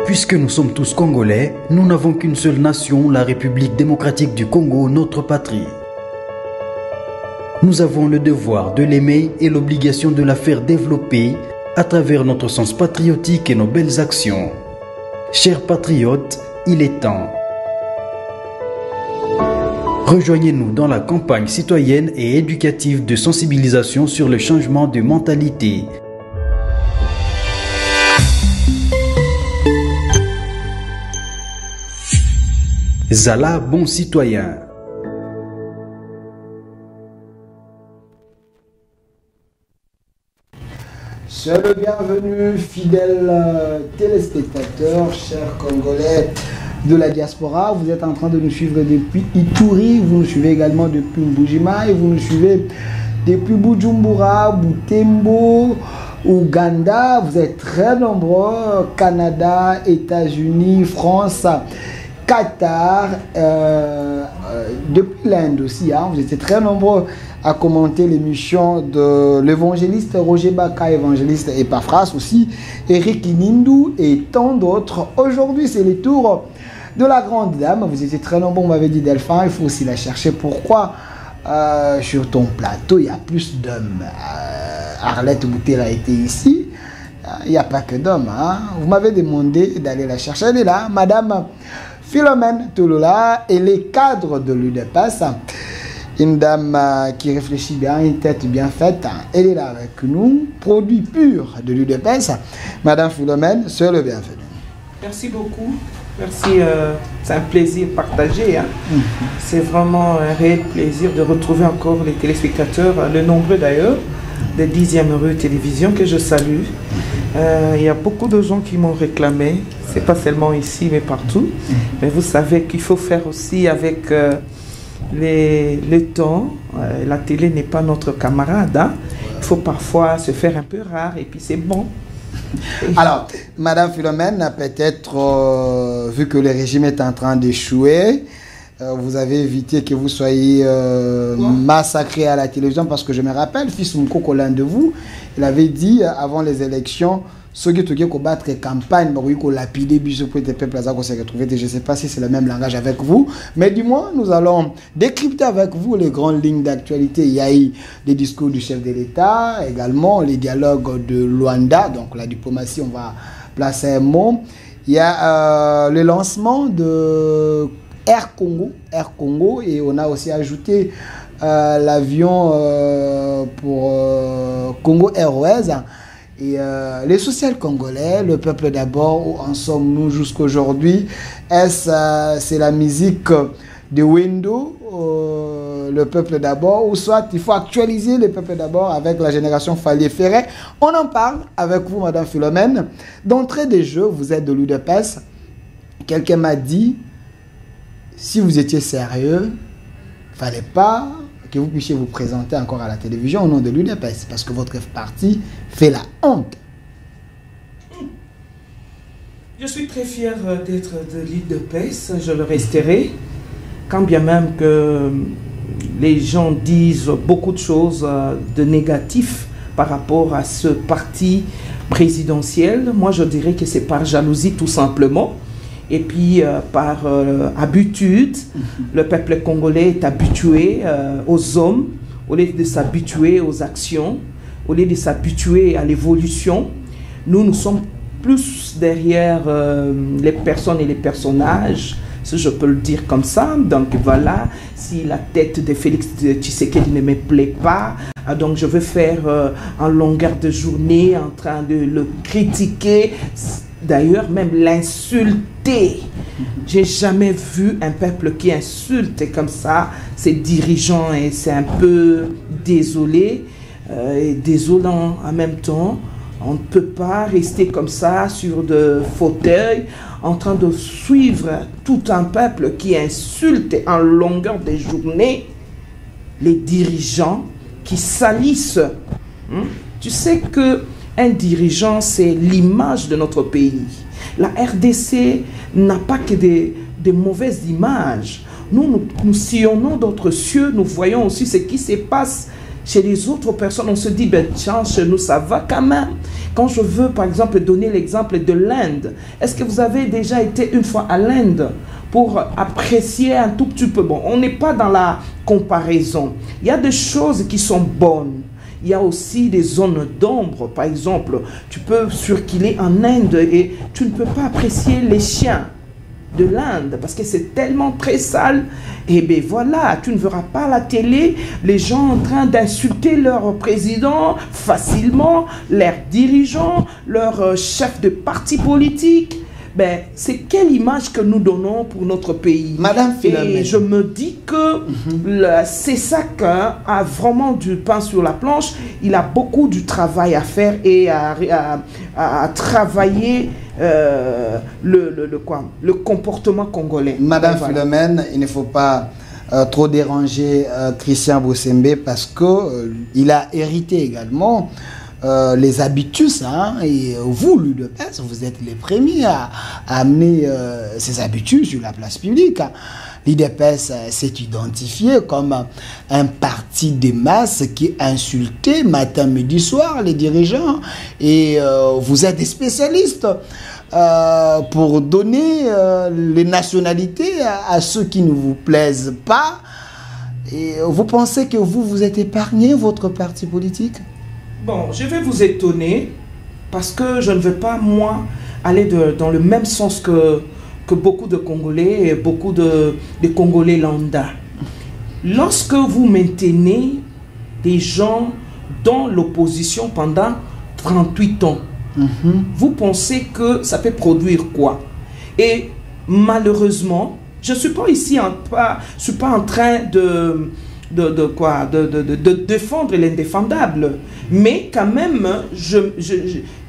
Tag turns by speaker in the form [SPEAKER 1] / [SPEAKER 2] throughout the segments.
[SPEAKER 1] Puisque nous sommes tous Congolais, nous n'avons qu'une seule nation, la République démocratique du Congo, notre patrie. Nous avons le devoir de l'aimer et l'obligation de la faire développer à travers notre sens patriotique et nos belles actions. Chers patriotes, il est temps. Rejoignez-nous dans la campagne citoyenne et éducative de sensibilisation sur le changement de mentalité. Zala, bon citoyen.
[SPEAKER 2] Soyez le bienvenu, fidèles téléspectateurs, chers Congolais de la diaspora. Vous êtes en train de nous suivre depuis Ituri, vous nous suivez également depuis Mbujima et vous nous suivez depuis Bujumbura, Butembo, Ouganda. Vous êtes très nombreux, Canada, États-Unis, France, Qatar, depuis l'Inde aussi. Hein. Vous étiez très nombreux à commenter l'émission de l'évangéliste Roger Baka, évangéliste Epaphras aussi, Eric Inindou et tant d'autres. Aujourd'hui, c'est le tour de la grande dame. Vous étiez très nombreux, on m'avait dit Delphin, il faut aussi la chercher. Pourquoi sur ton plateau, il y a plus d'hommes? Arlette Boutella a été ici. Il n'y a pas que d'hommes. Hein. Vous m'avez demandé d'aller la chercher. Elle est là, Madame Philomène Touloula, et les cadres de l'UDPS. Une dame qui réfléchit bien, une tête bien faite. Elle est là avec nous, produit pur de l'UDPS. Madame Philomène, soyez le bienvenu.
[SPEAKER 3] Merci beaucoup. Merci, c'est un plaisir partagé. Hein. C'est vraiment un réel plaisir de retrouver encore les téléspectateurs, le nombreux d'ailleurs, de 10e rue télévision que je salue. Il y a beaucoup de gens qui m'ont réclamé, c'est pas seulement ici mais partout. Mais vous savez qu'il faut faire aussi avec le temps. La télé n'est pas notre camarade. Hein. Il faut parfois se faire un peu rare et puis c'est bon.
[SPEAKER 2] Alors, Madame Philomène, peut-être, vu que le régime est en train d'échouer, vous avez évité que vous soyez massacré à la télévision, parce que je me rappelle, fils Mkoko, l'un de vous, il avait dit avant les élections, ceux qui ont combattre campagne, pour lapider, pour les peuples, je ne sais pas si c'est le même langage avec vous, mais du moins, nous allons décrypter avec vous les grandes lignes d'actualité. Il y a eu des discours du chef de l'État, également les dialogues de Luanda, donc la diplomatie, on va placer un mot. Il y a le lancement de Air Congo, et on a aussi ajouté l'avion pour Congo Airways. Et les social congolais, le peuple d'abord, où en sommes-nous jusqu'aujourd'hui? C'est la musique de Wendo, le peuple d'abord, ou soit il faut actualiser le peuple d'abord avec la génération Falier-Ferret? On en parle avec vous, Madame Philomène. D'entrée des jeux, vous êtes de l'UDPS. Quelqu'un m'a dit, si vous étiez sérieux, il ne fallait pas que vous puissiez vous présenter encore à la télévision au nom de l'UDPS, parce que votre parti fait la honte.
[SPEAKER 3] Je suis très fier d'être de l'UDPS, je le resterai, quand bien même que les gens disent beaucoup de choses de négatif par rapport à ce parti présidentiel. Moi, je dirais que c'est par jalousie tout simplement. Et puis, par habitude, le peuple congolais est habitué aux hommes, au lieu de s'habituer aux actions, au lieu de s'habituer à l'évolution. Nous sommes plus derrière les personnes et les personnages, si je peux le dire comme ça. Donc voilà, si la tête de Félix Tshisekedi ne me plaît pas, donc je veux faire en longueur de journée en train de le critiquer, d'ailleurs même l'insulter. J'ai jamais vu un peuple qui insulte comme ça ses dirigeants, et c'est un peu désolé et désolant en même temps. On ne peut pas rester comme ça sur de fauteuils en train de suivre tout un peuple qui insulte en longueur de journée les dirigeants, qui salissent. Tu sais que un dirigeant, c'est l'image de notre pays. La RDC n'a pas que des mauvaises images. Nous sillonnons d'autres cieux, nous voyons aussi ce qui se passe chez les autres personnes, on se dit, ben tiens, chez nous, ça va quand même. Quand je veux, par exemple, donner l'exemple de l'Inde, est-ce que vous avez déjà été une fois à l'Inde pour apprécier un tout petit peu? Bon, on n'est pas dans la comparaison. Il y a des choses qui sont bonnes. Il y a aussi des zones d'ombre. Par exemple, tu peux circuler en Inde et tu ne peux pas apprécier les chiens de l'Inde parce que c'est tellement très sale. Et bien voilà, tu ne verras pas à la télé les gens en train d'insulter leur président facilement, leurs dirigeants, leurs chefs de parti politique. Ben, c'est quelle image que nous donnons pour notre pays?
[SPEAKER 2] Madame Philomène.
[SPEAKER 3] Et je me dis que c'est ça a vraiment du pain sur la planche. Il a beaucoup du travail à faire et à travailler le comportement congolais.
[SPEAKER 2] Madame Philomène, il ne faut pas trop déranger Christian Bossembe parce que il a hérité également les habitudes, hein, et vous, l'UDPS, vous êtes les premiers à amener ces habitudes sur la place publique. L'UDPS s'est identifié comme un parti de masse qui insultait matin, midi, soir les dirigeants. Et vous êtes des spécialistes pour donner les nationalités à ceux qui ne vous plaisent pas. Et vous pensez que vous êtes épargné, votre parti politique?
[SPEAKER 3] Bon, je vais vous étonner parce que je ne veux pas, moi, aller dans le même sens que beaucoup de Congolais et beaucoup de Congolais lambda. Lorsque vous maintenez des gens dans l'opposition pendant 38 ans, vous pensez que ça peut produire quoi? Et malheureusement, je ne suis pas ici, je suis pas en train de défendre l'indéfendable, mais quand même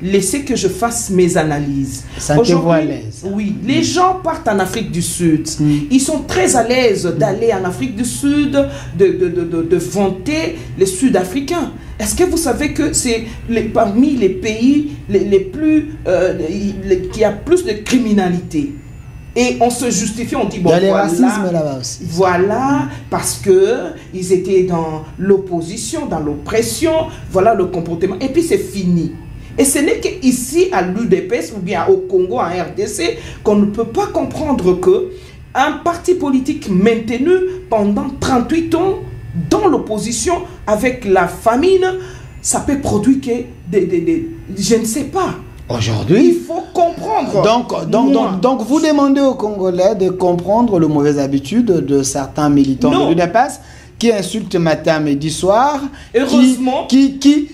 [SPEAKER 3] laissez que je fasse mes analyses.
[SPEAKER 2] Sentez-vous à l'aise?
[SPEAKER 3] Oui, les gens partent en Afrique du Sud, ils sont très à l'aise d'aller en Afrique du Sud, de vanter les Sud-Africains. Est-ce que vous savez que c'est parmi les pays les plus qui a plus de criminalité? Et on se justifie, on dit bon,
[SPEAKER 2] il y a racisme là-bas aussi.
[SPEAKER 3] Voilà, parce que ils étaient dans l'opposition, dans l'oppression, voilà le comportement. Et puis c'est fini. Et ce n'est qu'ici à l'UDPS ou bien au Congo, en RDC, qu'on ne peut pas comprendre que un parti politique maintenu pendant 38 ans dans l'opposition avec la famine, ça peut produire que je ne sais pas.
[SPEAKER 2] Aujourd'hui,
[SPEAKER 3] il faut comprendre.
[SPEAKER 2] Donc vous demandez aux Congolais de comprendre les mauvaises habitudes de certains militants de l'UDPS qui insultent matin, midi, soir,
[SPEAKER 3] heureusement,
[SPEAKER 2] qui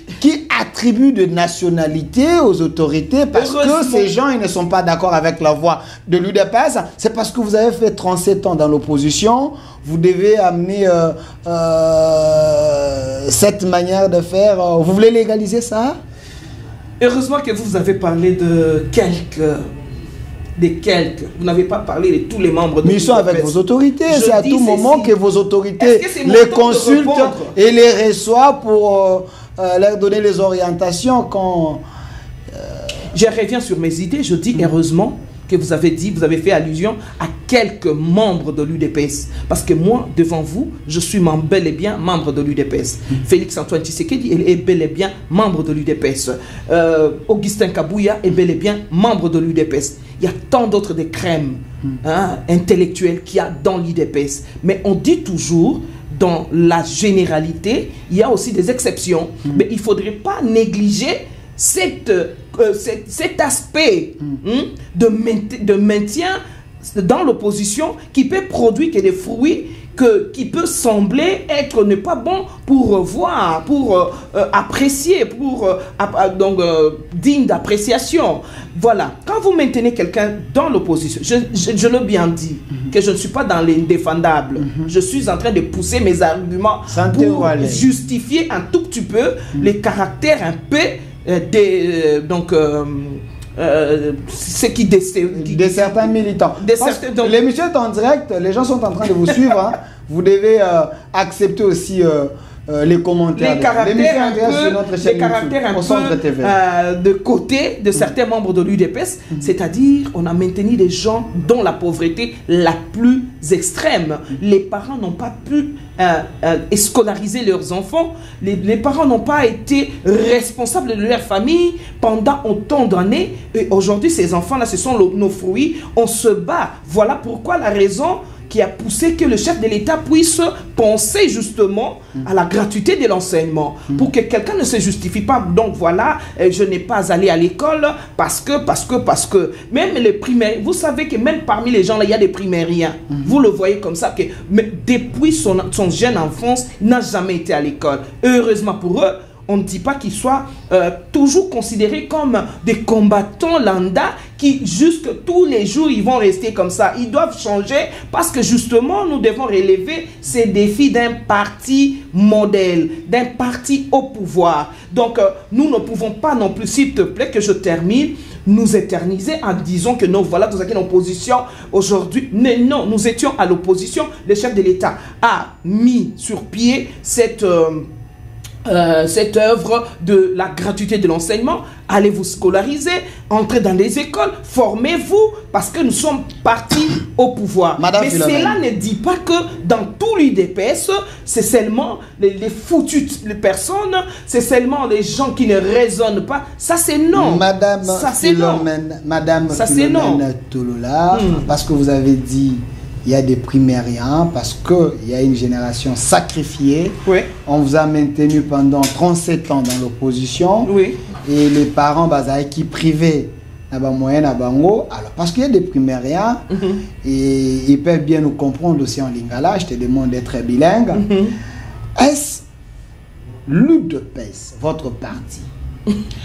[SPEAKER 2] attribuent de nationalité aux autorités parce que ces gens ils ne sont pas d'accord avec la voix de l'UDPS. C'est parce que vous avez fait 37 ans dans l'opposition, vous devez amener cette manière de faire. Vous voulez légaliser ça?
[SPEAKER 3] Heureusement que vous avez parlé de quelques. Vous n'avez pas parlé de tous les membres de
[SPEAKER 2] mais ils sont avec vos autorités. C'est à tout moment que vos autorités les consultent et les reçoivent pour leur donner les orientations quand...
[SPEAKER 3] Je reviens sur mes idées. Je dis heureusement que vous avez fait allusion à quelques membres de l'UDPS. Parce que moi, devant vous, je suis bel et bien membre de l'UDPS. Félix Antoine Tshisekedi est bel et bien membre de l'UDPS. Augustin Kabouya est bel et bien membre de l'UDPS. Il y a tant d'autres des crèmes intellectuelles qu'il y a dans l'UDPS. Mais on dit toujours, dans la généralité, il y a aussi des exceptions. Mais il ne faudrait pas négliger cet aspect de maintien dans l'opposition qui peut produire que des fruits qui peut sembler être ne pas bon pour voir, pour apprécier, donc digne d'appréciation. Voilà. Quand vous maintenez quelqu'un dans l'opposition, je l'ai bien dit, que je ne suis pas dans l'indéfendable. Je suis en train de pousser mes arguments pour justifier un tout petit peu les caractères un peu ce qui
[SPEAKER 2] de certains militants. L'émission est en direct, les gens sont en train de vous suivre. Hein. Vous devez accepter aussi les commentaires.
[SPEAKER 3] Les caractères un peu de côté de certains membres de l'UDPS, c'est-à-dire on a maintenu des gens dans la pauvreté la plus extrême. Les parents n'ont pas pu scolariser leurs enfants, les parents n'ont pas été responsables de leur famille pendant autant d'années, et aujourd'hui ces enfants-là, ce sont nos fruits, on se bat. Voilà pourquoi la raison qui a poussé que le chef de l'État puisse penser justement à la gratuité de l'enseignement, pour que quelqu'un ne se justifie pas. Donc voilà, je n'ai pas allé à l'école parce que même les primaires, vous savez que même parmi les gens là, il y a des primériens. Vous le voyez comme ça, que depuis son jeune enfance, il n'a jamais été à l'école. Heureusement pour eux, on ne dit pas qu'ils soient toujours considérés comme des combattants lambda qui jusque tous les jours ils vont rester comme ça. Ils doivent changer parce que justement nous devons relever ces défis d'un parti modèle, d'un parti au pouvoir. Donc nous ne pouvons pas non plus, s'il te plaît que je termine, nous éterniser en disant que non, voilà, nous sommes en opposition aujourd'hui. Mais non, nous étions à l'opposition. Le chef de l'État a mis sur pied cette œuvre de la gratuité de l'enseignement. Allez vous scolariser, entrez dans les écoles, formez-vous, parce que nous sommes partis au pouvoir. Mais cela ne dit pas que dans tout l'UDPS, c'est seulement les foutues personnes, c'est seulement les gens qui ne raisonnent pas. Ça c'est non.
[SPEAKER 2] Madame Philomène Tolola, parce que vous avez dit il y a des primériens, parce qu'il y a une génération sacrifiée.
[SPEAKER 3] Oui.
[SPEAKER 2] On vous a maintenu pendant 37 ans dans l'opposition.
[SPEAKER 3] Oui.
[SPEAKER 2] Et les parents, qui privés, alors parce qu'il y a des primériens, et ils peuvent bien nous comprendre aussi en lingala, je te demande d'être bilingue. Est-ce l'UDPS, votre parti,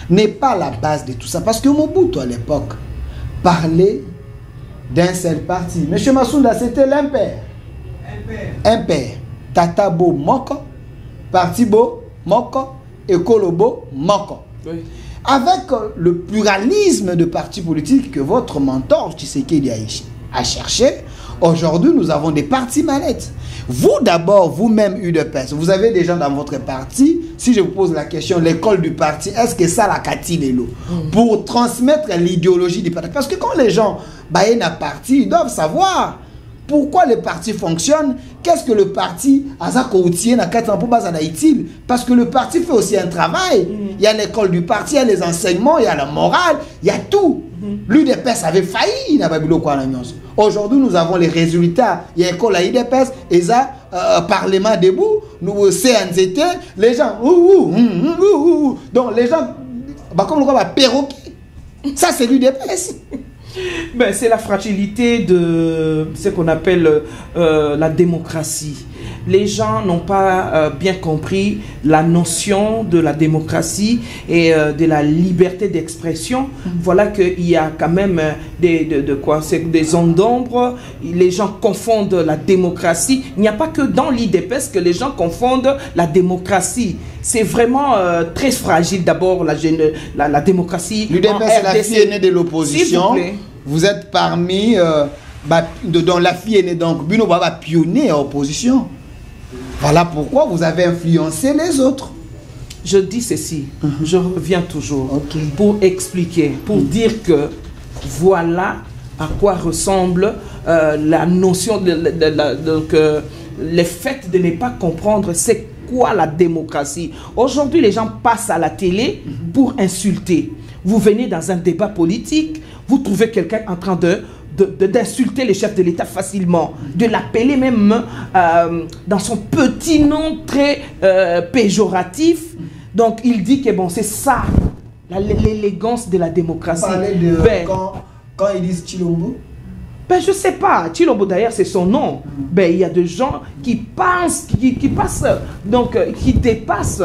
[SPEAKER 2] n'est pas la base de tout ça? Parce que Mobutu, à l'époque, parlait d'un seul parti. Monsieur Massounda, c'était l'impair. Impair. Tatabo Moko, Parti Bo Moko, Ekolobo Moko.
[SPEAKER 3] Oui.
[SPEAKER 2] Avec le pluralisme de partis politiques que votre mentor Tshisekedi a cherché, aujourd'hui nous avons des partis manettes. Vous d'abord, vous-même UDPS, vous avez des gens dans votre parti. Si je vous pose la question, l'école du parti, est-ce que ça la Lelo pour transmettre l'idéologie du parti? Parce que quand les gens baillent un parti, ils doivent savoir pourquoi le parti fonctionne, qu'est-ce que le parti a utile, parce que le parti fait aussi un travail. Il y a l'école du parti, il y a les enseignements, il y a la morale, il y a tout. L'UDPS avait failli. Aujourd'hui, nous avons les résultats. Il y a l'école à l'UDPS, et ça, Parlement debout, nous CNZT, les gens, donc les gens, comme le perroquet. Ça, c'est l'UDPS.
[SPEAKER 3] Ben, c'est la fragilité de ce qu'on appelle la démocratie. Les gens n'ont pas bien compris la notion de la démocratie et de la liberté d'expression. Voilà qu'il y a quand même des zones d'ombre. Les gens confondent la démocratie. Il n'y a pas que dans l'IDPS que les gens confondent la démocratie. C'est vraiment très fragile d'abord la démocratie.
[SPEAKER 2] L'UDPS est la fille aînée de l'opposition. Vous êtes parmi dont la fille aînée, donc Bino Baba pionnier en opposition. Voilà pourquoi vous avez influencé les autres.
[SPEAKER 3] Je dis ceci, je reviens toujours pour expliquer, pour dire que voilà à quoi ressemble la notion le fait de ne pas comprendre c'est quoi la démocratie. Aujourd'hui, les gens passent à la télé pour insulter. Vous venez dans un débat politique, vous trouvez quelqu'un en train d'insulter le chef de l'État facilement, de l'appeler même dans son petit nom très péjoratif. Donc il dit que bon, c'est ça, l'élégance de la démocratie.
[SPEAKER 2] Vous parlez de quand ils disent Chilombo?
[SPEAKER 3] Ben, je sais pas, Chilombo d'ailleurs c'est son nom. Ben, il y a des gens qui pensent, qui passent, donc qui dépassent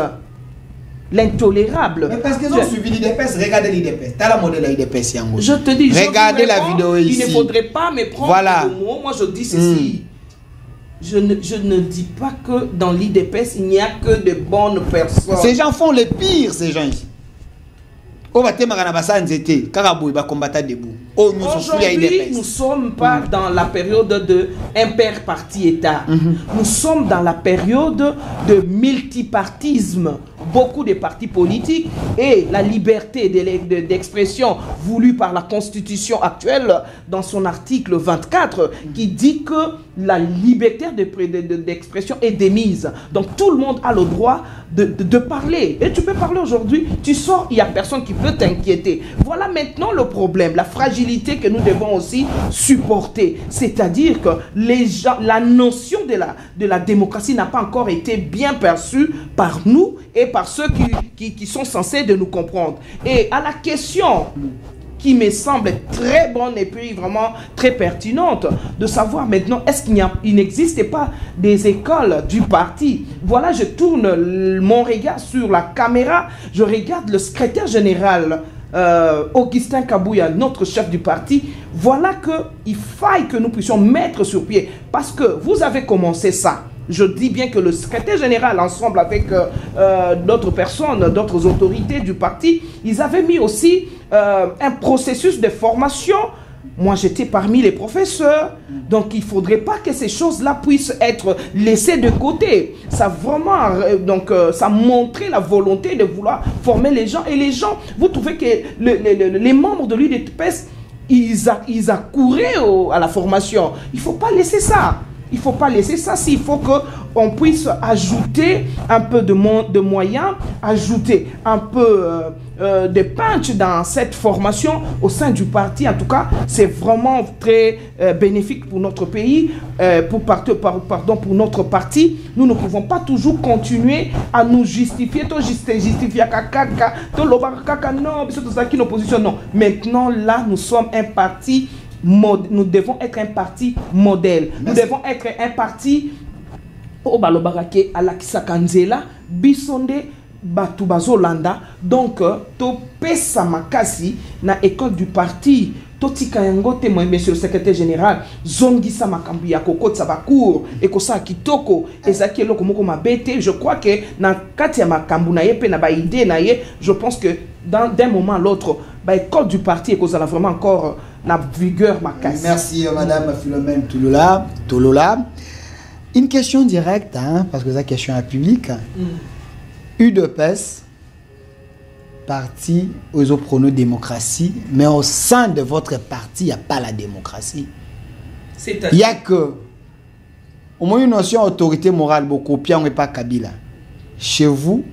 [SPEAKER 3] l'intolérable.
[SPEAKER 2] Mais parce qu'ils ont suivi l'IDPS, regardez l'IDPS. T'as la modèle de l'IDPS.
[SPEAKER 3] Je te dis,
[SPEAKER 2] regardez la vidéo ici.
[SPEAKER 3] Il ne faudrait pas me prendre le mot. Moi je dis ceci. Je ne dis pas que dans l'IDPS il n'y a que de bonnes personnes.
[SPEAKER 2] Ces gens font les pires, ces gens ici.
[SPEAKER 3] Aujourd'hui, nous sommes pas dans la période de imper-parti-État. Nous sommes dans la période de multipartisme. Beaucoup de partis politiques et la liberté d'expression voulue par la Constitution actuelle dans son article 24 qui dit que la liberté d'expression est démise. Donc tout le monde a le droit de parler. Et tu peux parler aujourd'hui, tu sors, il n'y a personne qui peut t'inquiéter. Voilà maintenant le problème, la fragilité que nous devons aussi supporter. C'est-à-dire que les gens, la notion de la démocratie n'a pas encore été bien perçue par nous et par ceux qui sont censés de nous comprendre. Et à la question qui me semble très bonne et puis vraiment très pertinente, de savoir maintenant, est-ce qu'il n'existe pas des écoles du parti? Voilà, je tourne mon regard sur la caméra, je regarde le secrétaire général Augustin Kabouya, notre chef du parti. Voilà qu'il faille que nous puissions mettre sur pied, parce que vous avez commencé ça. Je dis bien que le secrétaire général, ensemble avec d'autres personnes, d'autres autorités du parti, ils avaient mis aussi un processus de formation. Moi, j'étais parmi les professeurs. Donc, il ne faudrait pas que ces choses-là puissent être laissées de côté. Ça vraiment, ça montrait la volonté de vouloir former les gens. Et les gens, vous trouvez que les membres de l'UDPS, ils accouraient à la formation. Il ne faut pas laisser ça. Il ne faut pas laisser ça. S'il faut qu'on puisse ajouter un peu de moyens, ajouter un peu de punch dans cette formation au sein du parti. En tout cas, c'est vraiment très bénéfique pour notre pays, pour notre parti. Nous ne pouvons pas toujours continuer à nous justifier. Non. Maintenant, là, nous sommes un parti. Nous devons être un parti modèle. Nous devons être un parti au balobarake à la kisakanzela bisonde batubazolanda. Donc to pesa makasi na école du parti totika yango témoin, monsieur le secrétaire général, zongisa makambi ya kokotsa bakour ekosa kitoko ezaki eloko moko mabete. Je crois que na kati ya makambu na ye pe na ba idée na ye, je pense que d'un moment à l'autre, ba école du parti ekozala vraiment encore la vigueur makasi.
[SPEAKER 2] Merci madame Philomène Tolola. Une question directe, hein, parce que c'est une question à public. UDPS, parti aux pronos démocratie, mais au sein de votre parti, il n'y a pas la démocratie. Il n'y a que, au moins une notion d'autorité morale, beaucoup pire, on n'est pas Kabila. Chez vous,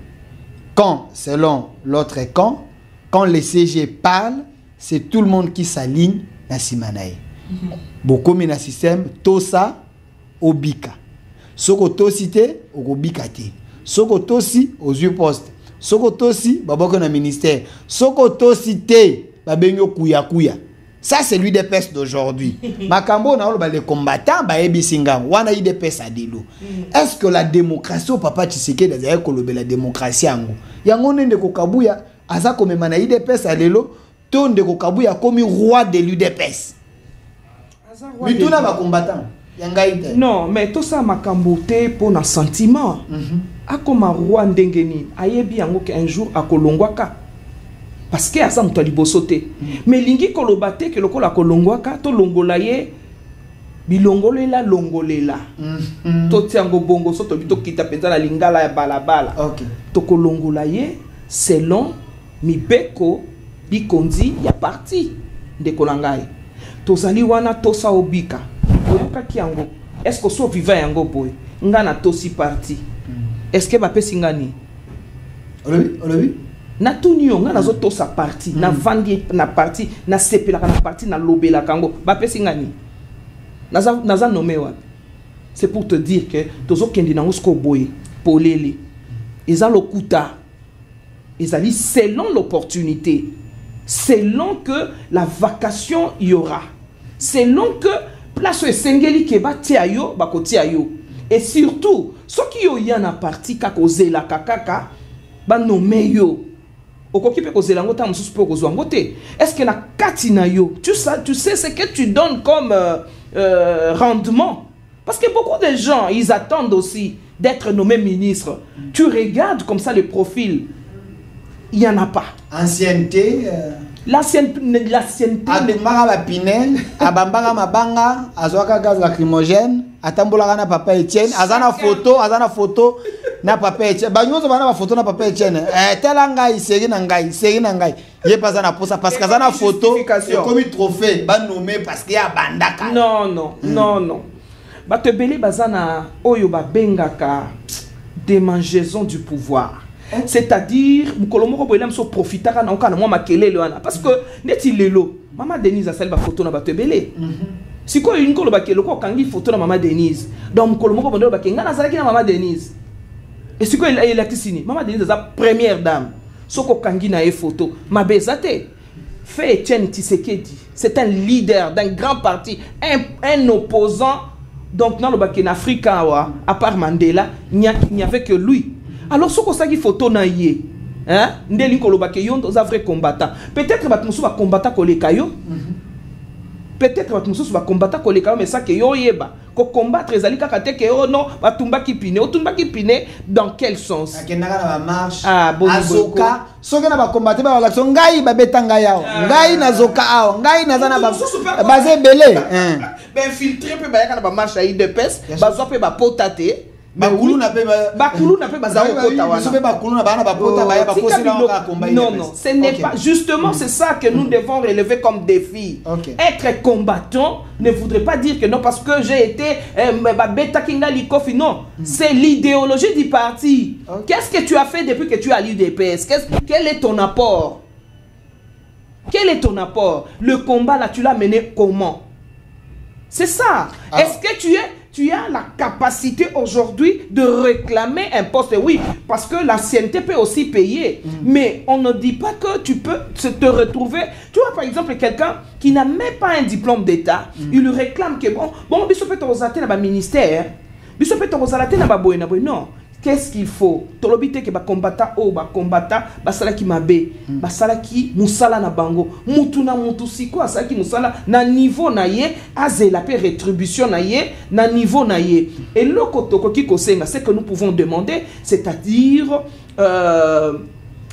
[SPEAKER 2] quand, selon l'autre camp, quand les CG parlent, c'est tout le monde qui s'aligne dans Simanae. Beaucoup de système, Tosa, Obika. Soko Tosite, Obika te. Soko Tosi, aux yeux postes. Soko Tosi, Baboko na ministère. Soko Tosite, Babenyo Kuya Kuya. Ça, c'est l'UDPS d'aujourd'hui. Makambo, on a les combattants, Baebi Singang, on a l'UDPS à Dilo. Est-ce que la démocratie, au papa Tshisekedi, d'ailleurs, la démocratie, yango nende Kokabouya, Asa comme mana l'UDPS à Dilo, ton de Kokabouya comme roi de l'UDPS. Mais tout n'a pas combattant.
[SPEAKER 3] Non, mais tout ça makambo te pour un sentiment. Akoma roi ndengeni, ayebi yango qu'un jour à Kolongwaka. Parce que asa muto libosote. Mais lingi kolobate que lokola Kolongwaka to longolaye bilongolela longolela. To tiango bongo soto bito kita penza la lingala ya balabala.
[SPEAKER 2] OK. To
[SPEAKER 3] kolongolaye selon mibeko bikondi ya parti de Kolangai. Tozali wana tosa obika. Est-ce que so viva yango boy ngana tosi parti est-ce que bape singani
[SPEAKER 2] olebi
[SPEAKER 3] na tunio ngana zo tosa parti na vandi na parti na sepela na parti na lobela kango bape singani naza nommé wa. C'est pour te dire que tozo kendi na usko boy polele eza lokuta ezali selon l'opportunité, selon que la vacation y aura, selon que place esengeli keba tiayo bakoti ayo, et surtout ceux qui yo yana parti kakozela kakaka ba nommé yo okoki pe kozela ngota mususu pe kozwa ngote. Est-ce que na katina yo tu sais ce que tu donnes comme rendement, parce que beaucoup de gens ils attendent aussi d'être nommé ministre. Tu regardes comme ça le profil, il n'y en a pas.
[SPEAKER 2] Ancienneté.
[SPEAKER 3] L'ancienneté.
[SPEAKER 2] Atumaka ba Pinel, abambaka mabanga, azwaka gaz lacrymogène, atambolaka na papa Etienne, azana photo na papa Etienne. Ba nyonso bana ba photo na papa Etienne. Tela ngai série na ngai. Yé pas na posa parce que azana photo comme trophée, ba nommé parce qu'il y a bandaka.
[SPEAKER 3] Non. Ba te belé bazana oyo ba bengaka démangeaison du pouvoir. C'est-à-dire, Mukolomo Boylam so profitera na okana moi makele lewana parce que neti lelo Maman Denise a celle photo na batebele. Si ko une ko bakelo ko kangi photo na Maman Denise. Donc Mukolomo Bondo bakenga na zalaki na Maman Denise. Et si ko il a tisini Maman Denise sa première dame. Soko kangi na e photo mabezate. Fait Etienne Tshisekedi, c'est un leader d'un grand parti, un opposant. Donc dans le Baken africain à part Mandela, il n'y avait que lui. Alors, ce qu'on sait photo na yé, hein, ndeli kolobake yon za vrai combattant. Peut-être bat musu ba combattant kolekayo. Peut-être bat musu ba combattant kolekayo mais ça que yo yeba. Ko combattre ezali kaka te ke oh non, batumba ki pine dans quel sens?
[SPEAKER 2] Akenaka na ba marche.
[SPEAKER 3] Ah, bon
[SPEAKER 2] azoka, soki na ba combattre ba l'action ngai ba betanga yao. Ngai na zoka ao, ngai na zana ba bazé belé.
[SPEAKER 3] Ben filtré pe ba yaka na ba marche à IDPS, ba zo pe ba potate.
[SPEAKER 2] Bakulu na pe
[SPEAKER 3] bazao kota wana. Non, ce n'est pas justement c'est ça que nous devons relever comme défi. Être combattant ne voudrait pas dire que non parce que j'ai été beta kinga likofi non, c'est l'idéologie du parti. Qu'est-ce que tu as fait depuis que tu as l'UDPS? Quel est ton apport? Quel est ton apport? Le combat là tu l'as mené comment? C'est ça. Est-ce que tu as la capacité aujourd'hui de réclamer un poste? Oui, parce que l'ancienneté peut aussi payer. Mais on ne dit pas que tu peux te retrouver. Tu vois, par exemple, quelqu'un qui n'a même pas un diplôme d'État, il lui réclame que bon, il peut te ministère, il peut te non. Qu'est-ce qu'il faut? Tolobite que ba combattant basala ki mabe, basala ki musala na bango, mutu na mutu siko asala ki musala na niveau na ye, azela pe rétribution na ye, na niveau na ye. Et le kotoko ki kosenga, c'est que nous pouvons demander, c'est-à-dire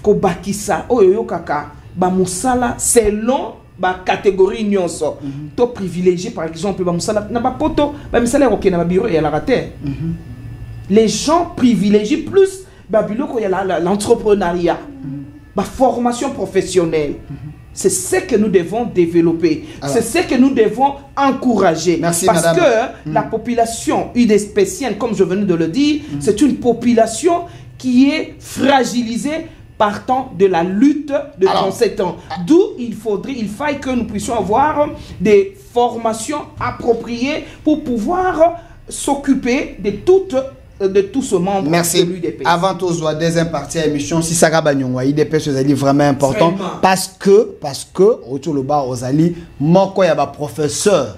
[SPEAKER 3] ko bakisa oyo kaka ba musala selon ba catégorie nyonso. To privilégié par exemple ba musala na ba poto, ba misala roké na ba bureau et la raté. Les gens privilégient plus l'entrepreneuriat, la formation professionnelle. C'est ce que nous devons développer. C'est ce que nous devons encourager.
[SPEAKER 2] Merci,
[SPEAKER 3] parce
[SPEAKER 2] madame.
[SPEAKER 3] Que la population UDPSienne, comme je venais de le dire, c'est une population qui est fragilisée partant de la lutte de 37 ans. D'où il faille que nous puissions avoir des formations appropriées pour pouvoir s'occuper de tout ce membre.
[SPEAKER 2] Merci.
[SPEAKER 3] De l'UDPS.
[SPEAKER 2] Avant tout, je dois deuxième partie de l'émission. Si ça va IDPS, c'est vraiment important. Parce que, autour le bas, Osali, moi, quand il y a un professeur,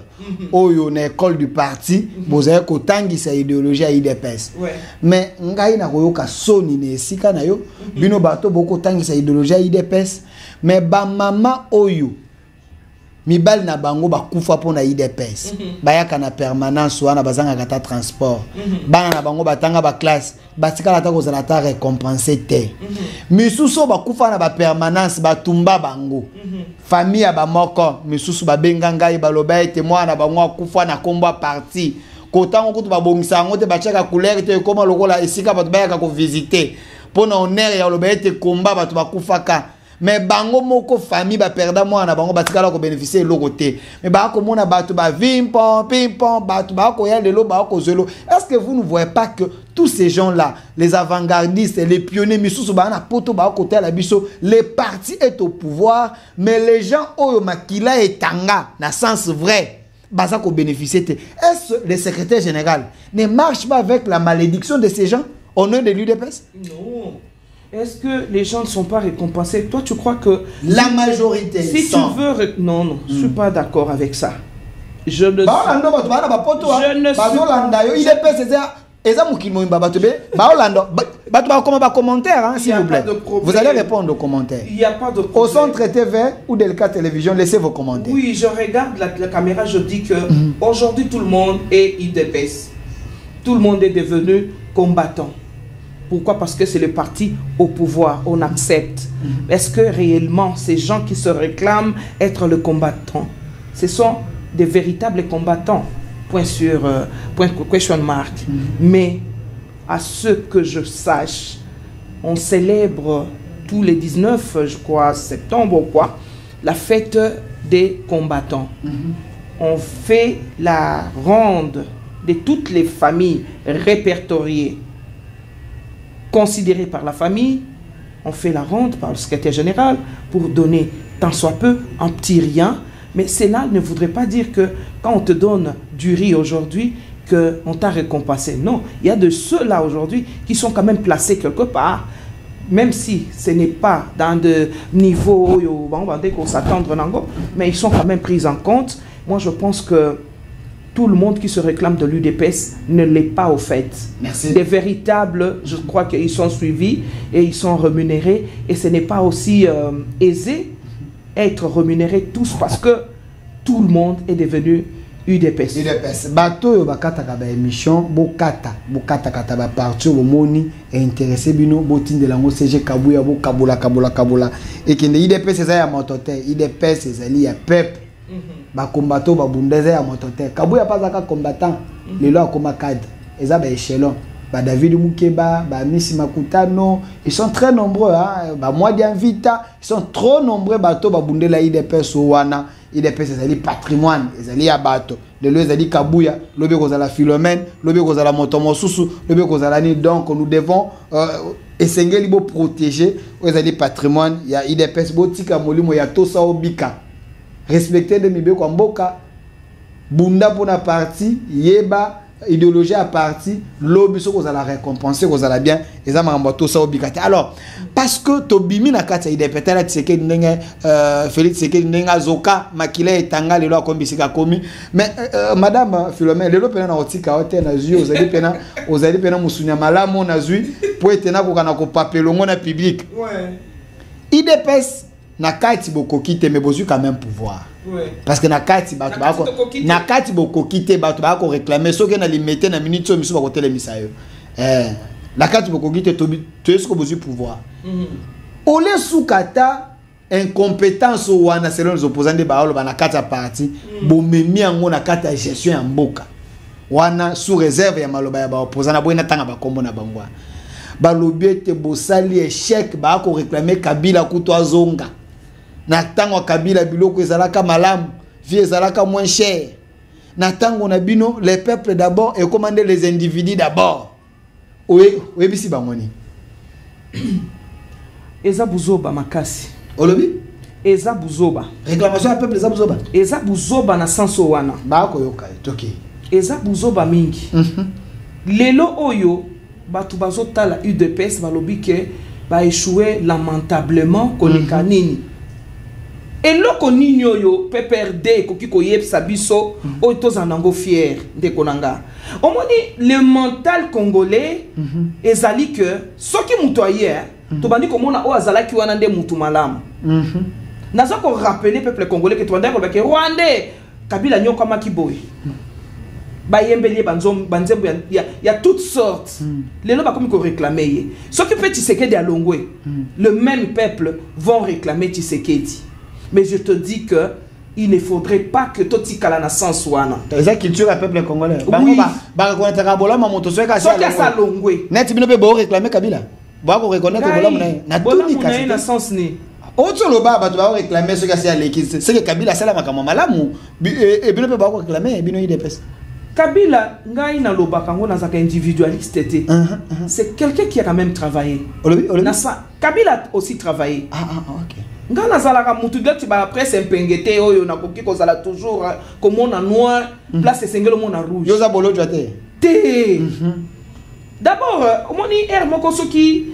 [SPEAKER 2] au une école du parti, vous avez qu'autant qui c'est idéologie à IDPS. Mais, ngai na koyoka soni ne sika na yo, bino bato beaucoup tant qui c'est idéologie à IDPS. Mais, ba mama oyo, mibali na bango ba kufa pona IDPS bayaka na permanence wana bazanga kata transport bana na bango batanga ba classe batika la ta kozala ta récompenser te misusu ba kufa na ba permanence batumba bango famille ya ba moko misusu ba benga ngai baloba ete mwana bango kufa na komba parti kotango kutu ba bongisa ngo te bachaka couleur te koma lokola esika bato bayaka ko visiter pona honneur ya loba ete komba bato ba kufaka. Mais bango moko famille ba perda moi na bango batikala ko bénéficier lo côté mais ba ko mona bato ba vimpon pimpon bato ba ko ya lelo ba ko zelo. Est-ce que vous ne voyez pas que tous ces gens là les avant-gardistes les pionniers misusu ba na poto ba côté la biso les partis est au pouvoir mais les gens oyo makila et tanga na sens vrai baza ko bénéficier te. Est-ce le secrétaire général ne marche pas avec la malédiction de ces gens au nom de l'UDPS?
[SPEAKER 3] Non. Est-ce que les gens ne sont pas récompensés? Toi, tu crois que...
[SPEAKER 2] La majorité.
[SPEAKER 3] Si tu veux... Non, je ne suis pas d'accord avec ça. Je ne suis pas...
[SPEAKER 2] Vous allez répondre aux commentaires.
[SPEAKER 3] Il n'y a pas de problème.
[SPEAKER 2] Au centre TV ou Delca Télévision, laissez vos commentaires.
[SPEAKER 3] Oui, je regarde la caméra, je dis que aujourd'hui tout le monde est IDPS. Tout le monde est devenu combattant. Pourquoi? Parce que c'est le parti au pouvoir, on accepte. Est-ce que réellement ces gens qui se réclament être le combattant, ce sont des véritables combattants? Point question mark. Mais à ce que je sache, on célèbre tous les 19, je crois, septembre ou quoi, la fête des combattants. On fait la ronde de toutes les familles répertoriées, considérées par la famille. On fait la ronde par le secrétaire général pour donner tant soit peu un petit rien. Mais cela ne voudrait pas dire que quand on te donne du riz aujourd'hui, qu'on t'a récompensé. Non, il y a de ceux-là aujourd'hui qui sont quand même placés quelque part. Même si ce n'est pas dans de niveau où on va dire qu'on s'attendre, mais ils sont quand même pris en compte. Moi, je pense que tout le monde qui se réclame de l'UDPS ne l'est pas au fait.
[SPEAKER 2] Merci.
[SPEAKER 3] Des véritables, je crois qu'ils sont suivis et ils sont rémunérés. Et ce n'est pas aussi aisé être rémunérés tous parce que tout le monde est devenu UDPS.
[SPEAKER 2] UDPS. Bato bakata ka ba émission bokata kata ba parti au moni intéressé bino botin de la CG Kabuya bo kabola et que UDPS eza ya motote UDPS ezali ya peuple ba combattant ba bundeza ya motote Kabuya pas aka combattant lelo akoma cadre eza ba échelon ba David Mukeba ba Miss Makutano ils sont très nombreux hein ba Mwadi Invita ils sont trop nombreux bato ba bundela UDPS wana IDPS ezali patrimoine ezali ya bato lelo ezali Kabuya lobe kozala Philomène lobe kozala motomo susu lobe kozala ni donc nous devons esengeli bo protéger ezali patrimoine ya IDPS botika molimo ya tosa obika respecter de mibe kwa mboka bunda pona parti yeba idéologie à parti lobby so kozala récompenser kozala bien eza makambo tosa obika. Alors parce que tobimi na kati ya IDPS la tseke ndenge Félix Tshisekedi ndenge azoka makila etanga lelo akombisika komi mais madame Philomène lelo pena na otika ote na zui ozali pena musunya malamu na zui po etena ko kana ko papelongo na public.
[SPEAKER 3] Ouais.
[SPEAKER 2] IDPS na kati bokoki te mais bozu quand même pouvoir.
[SPEAKER 3] Ouais.
[SPEAKER 2] Parce que na kati bato bako na kati bokoki te bato bako réclamer soki na limité na minute so miso bako telemisa yo. La kati bokoki te to esko bozu pouvoir. Ole sukata incompétence wana selon les opposants de baolo bana kata parti bomemi yango na kata gestion ya mboka wana sous réserve ya maloba ya ba opposant na boina tanga ba kombo na bangwa balobi te bosali échec ba ko réclamer Kabila kuto azonga na tango Kabila biloko ezalaka malamu vie ezalaka moins cher na tango na bino les peuples d'abord et commander les individus d'abord oui bisi bangoni
[SPEAKER 3] Eza buzoba makasi.
[SPEAKER 2] Olobi?
[SPEAKER 3] Eza buzoba.
[SPEAKER 2] Réclamation à peuple eza buzoba.
[SPEAKER 3] Eza buzoba na sanso wana.
[SPEAKER 2] Ba ko yoka toki.
[SPEAKER 3] Eza buzoba mingi. Lelo oyo batu bazotala UDPS balobi ke ba échoué lamentablement koleka nini. Eloko nini oyo PPRD koki koyebisa biso oyo tozanango fier ndeko nanga. Omoni le mental congolais ezali que soki muto aye tobandi komona o azalaki wana nde mutu malamu. Nazo ko rappeler peuple congolais que tobanda ko bake Rwandais Kabila nyoko makiboy. Ba yembeli banzembo ya toutes sortes. Lelo ba komi ko réclamer ye. Soki pe Tshisekedi alongwe, le même peuple vont réclamer Tshisekedi. Mais je te dis que il ne faudrait pas que Toti kala na sens wana.
[SPEAKER 2] Eza culture à peuple congolais.
[SPEAKER 3] Oui.
[SPEAKER 2] Ba ko ntaka bolama moto soka
[SPEAKER 3] sa longwe.
[SPEAKER 2] Net bino pe bo réclamer Kabila. Ba ko reconnaître bolama na tuni kasi.
[SPEAKER 3] Na sens ni.
[SPEAKER 2] Autre le ba tu vas réclamer ce kasi aleki. C'est que Kabila sala makama malamu et bino pe ba ko réclamer bino IDPS.
[SPEAKER 3] Kabila ngai na lobaka ngo na zaka individualiste té. C'est quelqu'un qui a quand même travaillé. Kabila a aussi travaillé.
[SPEAKER 2] OK.
[SPEAKER 3] Nga nazalaka mutu gati ba presse impengete oyo na koki ko zala toujours comme on a noir place sengelo mon rouge.
[SPEAKER 2] Yoza bolo jate.
[SPEAKER 3] Té. D'abord omoni moko soki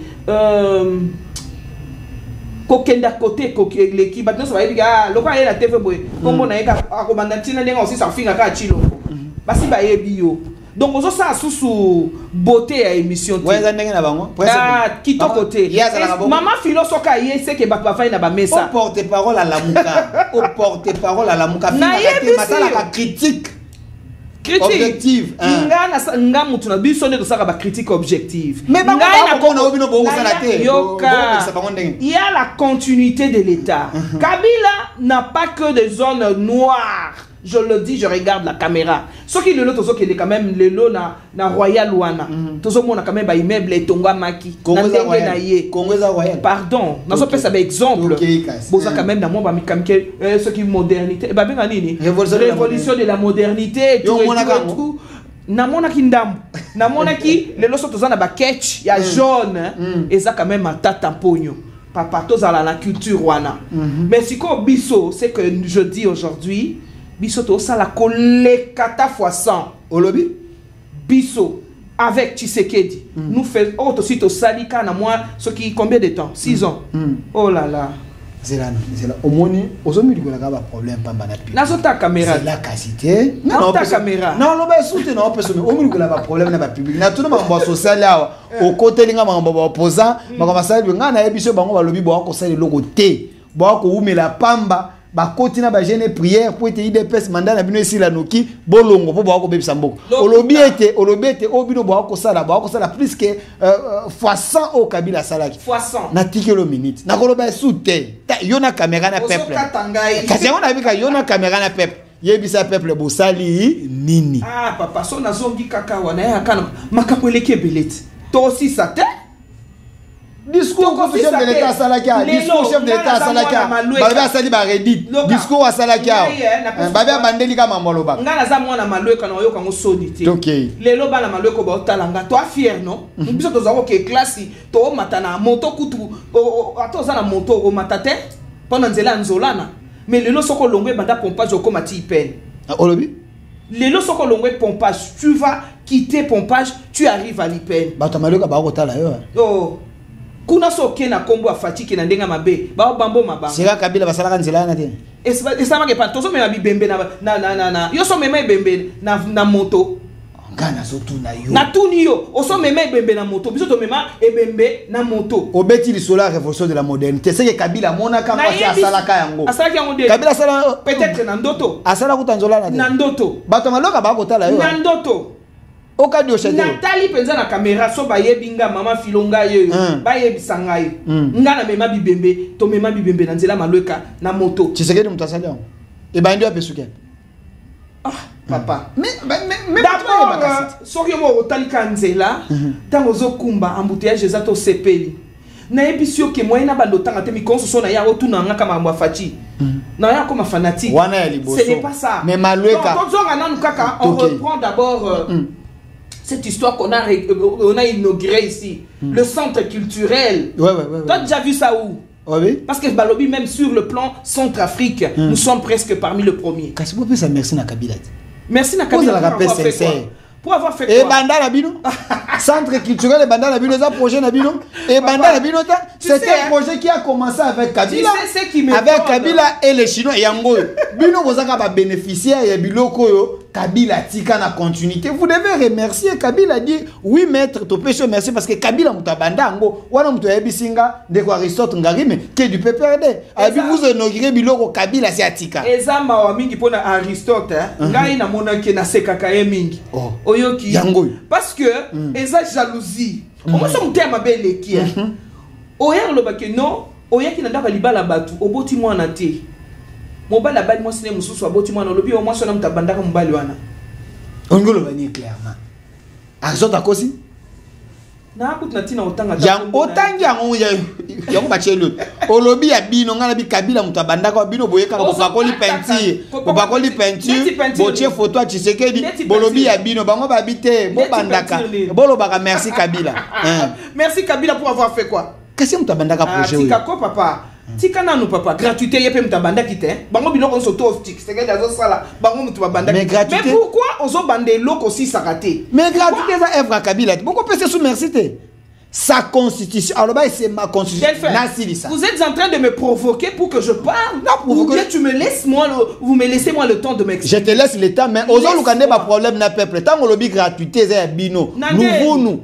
[SPEAKER 3] kokenda côté l'équipe batno ça va dire loko ayela TV boy kombo na eka akomanda tina ndenga aussi ça finga ka chiloko. Basi ba yebi yo. Donc on ça sous beauté à émission.
[SPEAKER 2] Ouais ça ndenge na bango.
[SPEAKER 3] Kito côté. Maman philosoka yé c'est que ba fa na ba mesa.
[SPEAKER 2] Au porte-parole à la muka. Au porte-parole à la muka. Masala ka critique. Objective.
[SPEAKER 3] Nga mutu na biso ne dosaka ba critique objective.
[SPEAKER 2] Mais il
[SPEAKER 3] y a la continuité de l'État. Kabila n'a pas que des zones noires. Je le dis, je regarde la caméra. Ce qui est le lot, qui est quand même le lot na Royal Wana. Tout ce monde a quand même un immeuble et Tonga Maki. Pardon, dans ce pays, ça va exemple. Bon, ça quand même dans mon bami comme ce qui est modernité. Bah bien nini. Révolution de la modernité. Tout. Namona ki ndambu. Namona ki le loso tozana ba ketch ya jaune. Et ça quand même à tata pogno. Papa tozala la culture wana. Mais si ko biso, c'est que je dis aujourd'hui. Biso ça la kolekata fois 100
[SPEAKER 2] Olobi
[SPEAKER 3] Biso avec Tshisekedi nous fait aussi to salika na moi ce qui combien de temps 6 ans oh là là
[SPEAKER 2] c'est là au moni ozomi dikola ka ba problème pamba na pi
[SPEAKER 3] na ta caméra
[SPEAKER 2] c'est la qualité
[SPEAKER 3] non ta caméra
[SPEAKER 2] non lo ba soute non peut au moni dikola ba problème na ba public na tout mambo social là au côté linga mambo ba opposant makoma sala nga na yebiso bango ba lobi bo ko sala loko te bo ko umela pamba ba kotina ba jeune prière pour être IDPS mandat na bino esila noki bolongo po ba ko bebisa mboko olobi ete obino ba ko sala plus que fois 100 au Kabila salaki
[SPEAKER 3] fois 100
[SPEAKER 2] na tikelo minute na koloba soute yo na caméra na peuple kasi on a vu ka yo na caméra na peuple yebisa peuple bosali nini
[SPEAKER 3] papa so na zongi kaka wana ya kana makapoleke belete to aussi ça te
[SPEAKER 2] discours chef de l'État Salaka, discours chef de l'État Salaka, Babia Sali Baredit, discours à Salaka, Babia Bandeli kama moloba.
[SPEAKER 3] Ngana za mwana malwe kana yo kango sodité.
[SPEAKER 2] OK.
[SPEAKER 3] Lelo bana malwe ko ba talanga. Toi fier non? Biso to zako ke classe to matana moto kutu ato za na moto o matate pendant nzela nzolana. Mais lelo soko longwe banda pompage ko mati peine.
[SPEAKER 2] Olobi?
[SPEAKER 3] Lelo soko longwe pompage, tu vas quitter pompage, tu arrives à l'IPN.
[SPEAKER 2] Ba to malwe ka ba ko tala yo.
[SPEAKER 3] Oh. Kuna soke na kombo afatiki na ndenga mabe ba bambo mabanga
[SPEAKER 2] sika Kabila basala kanzela na te
[SPEAKER 3] esama ke pa tozo mema bibembe na yo so mema bembe na moto
[SPEAKER 2] ngana so tuna yo
[SPEAKER 3] na tuni yo oso mema bembe na moto biso to mema ebembe na moto
[SPEAKER 2] obeti li sola révolution de la modernité c'est que Kabila mona kama asala ka yango
[SPEAKER 3] asala yango de
[SPEAKER 2] Kabila sala
[SPEAKER 3] peut-être na ndoto
[SPEAKER 2] asala kutanzola na te
[SPEAKER 3] na ndoto
[SPEAKER 2] bato maloka ba ko tala yo
[SPEAKER 3] na ndoto
[SPEAKER 2] okadi oshete
[SPEAKER 3] Nathalie penza na caméra so bayebinga mama filonga ye bayebisanga ye ngana mema bibembe to mema bibembe na nzela malweka na moto
[SPEAKER 2] Tshisekedi mutasali yango e bandi wa pesuke
[SPEAKER 3] papa
[SPEAKER 2] mais
[SPEAKER 3] d'abord soki mo otalika nzela tango zokumba embouteillage zato sepeli na ebisio ke moyena bandotanga te mikonso so na ya otuna nga kama mwafachi na ya comme fanatique
[SPEAKER 2] wana ya liboso
[SPEAKER 3] ce n'est pas ça
[SPEAKER 2] mais malweka
[SPEAKER 3] donc zonga nanu kaka on reprend d'abord cette histoire qu'on a inaugurée ici, le centre culturel.
[SPEAKER 2] Ouais.
[SPEAKER 3] Tu as déjà vu ça où?
[SPEAKER 2] Oui.
[SPEAKER 3] Parce que Balobi, même sur le plan Centrafrique, nous sommes presque parmi les premiers.
[SPEAKER 2] Merci à Kabila.
[SPEAKER 3] Merci à Kabila pour avoir fait quoi?
[SPEAKER 2] Et Banda Nabino Centre culturel et Banda Nabino, ça projet Nabino. Et Banda Nabino, c'était un projet qui a commencé avec Kabila.
[SPEAKER 3] Tu sais ce qui me
[SPEAKER 2] avec Kabila et les Chinois et Yango. Bino, vous avez bénéficié et Biloko. Kabila tika na continuité. Vous devez remercier Kabila dit oui maître to péché merci parce que Kabila mutabanda ngo wana muto yabisinga ndeko Aristote Ngarime qui est du PPRD. Abi vous inaugurez biloko Kabila c'est atika.
[SPEAKER 3] Ezama wa mingi pona Aristote ngai na monaki na sekaka ye mingi. Oyoki
[SPEAKER 2] yango
[SPEAKER 3] parce que eza jalousie. On se mutema belle qui. Oyer lo bake non, oyaki na ndaka libala batu oboti mwana te. Mobile abali moi sine mususu aboti mwana lobi o moi sona mutabandaka mobile wana
[SPEAKER 2] ongolo bani clairement Aristote akosi
[SPEAKER 3] na akutina tina otanga
[SPEAKER 2] yang otangi yango yango bachelo olobi ya bino ngana bi Kabila mutabandaka bino boyeka ko bakoli peinture botie photo Tshisekedi bolobi ya bino bango babite bo bandaka bolo baka merci Kabila
[SPEAKER 3] merci Kabila pour avoir fait quoi
[SPEAKER 2] qu'est-ce que mutabandaka projet
[SPEAKER 3] tika ko papa tika nanu papa gratuité yepe mutabanda kite bango biloko on s'auto stick c'est que dazo sala bango mutabanda mais pourquoi ozo bande loko aussi saraté
[SPEAKER 2] mais gratuité ça œuvre Kabila beaucoup peut se sous merci sa constitution alors bah c'est ma constitution
[SPEAKER 3] vous êtes en train de me provoquer pour que je parle ou bien tu me laisses vous me laissez moi le temps de m'expliquer.
[SPEAKER 2] Je te laisse le temps mais ozo lukande ba problème na peuple tant on lobby gratuité ça bino nous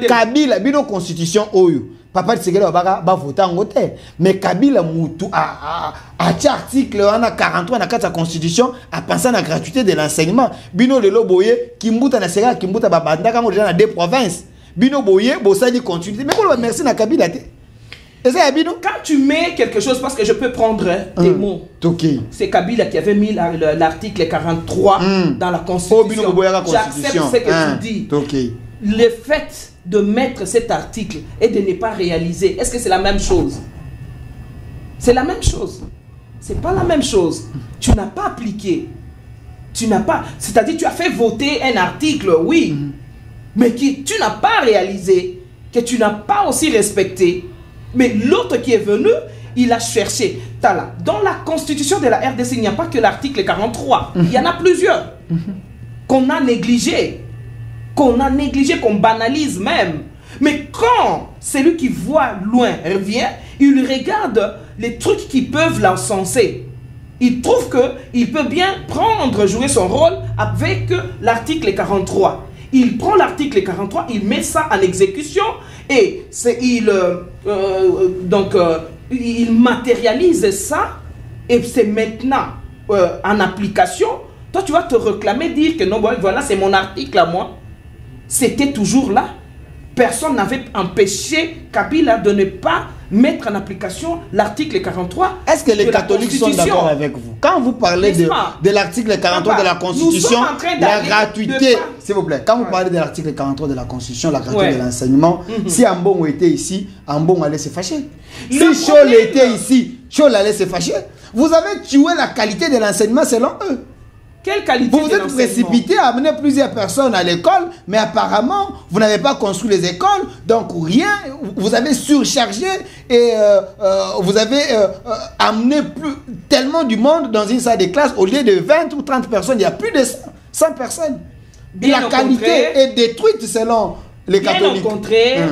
[SPEAKER 2] Kabila bino constitution oyo Papa Tshisekedi va voter en côté. Mais Kabila Moutou a article 43 dans la Constitution a pensé à la gratuité de l'enseignement. Bino le loboye Kimbuta na sera Kimbuta babanda quand on est dans deux provinces. Bino boye bosali continue. Mais bon merci na Kabila.
[SPEAKER 3] Quand tu mets quelque chose, parce que je peux prendre tes mots, c'est Kabila qui avait mis l'article 43 dans la Constitution. J'accepte ce que tu dis. Le fait de mettre cet article et de ne pas réaliser, est-ce que c'est la même chose? C'est la même chose. C'est pas la même chose. Tu n'as pas appliqué. Tu n'as pas... C'est-à-dire, tu as fait voter un article, oui, mais que tu n'as pas réalisé, que tu n'as pas aussi respecté. Mais l'autre qui est venu, il a cherché. Dans la constitution de la RDC, il n'y a pas que l'article 43. Il y en a plusieurs qu'on a négligé. Qu'on banalise même. Mais quand celui qui voit loin revient, il regarde les trucs qui peuvent l'encenser. Il trouve qu'il peut bien jouer son rôle avec l'article 43. Il prend l'article 43, il met ça en exécution et il matérialise ça et c'est maintenant en application. Toi, tu vas te réclamer, dire que non, voilà, c'est mon article à moi. C'était toujours là. Personne n'avait empêché Kabila de ne pas mettre en application l'article 43.
[SPEAKER 2] Est-ce que les catholiques sont d'accord avec vous? Quand vous parlez de l'article 43 de la Constitution, la gratuité, s'il vous plaît, quand vous parlez de l'article 43 de la Constitution, la gratuité de l'enseignement, si Ambon était ici, Ambon allait se fâcher. Si Chol était ici, Chol allait se fâcher. Vous avez tué la qualité de l'enseignement selon eux.
[SPEAKER 3] Quelle qualité
[SPEAKER 2] vous êtes précipité à amener plusieurs personnes à l'école, mais apparemment, vous n'avez pas construit les écoles, donc rien, vous avez surchargé et vous avez amené tellement du monde dans une salle de classe, au lieu de 20 ou 30 personnes, il y a plus de 100 personnes. Et la qualité est détruite selon les catholiques.
[SPEAKER 3] Bien au contraire,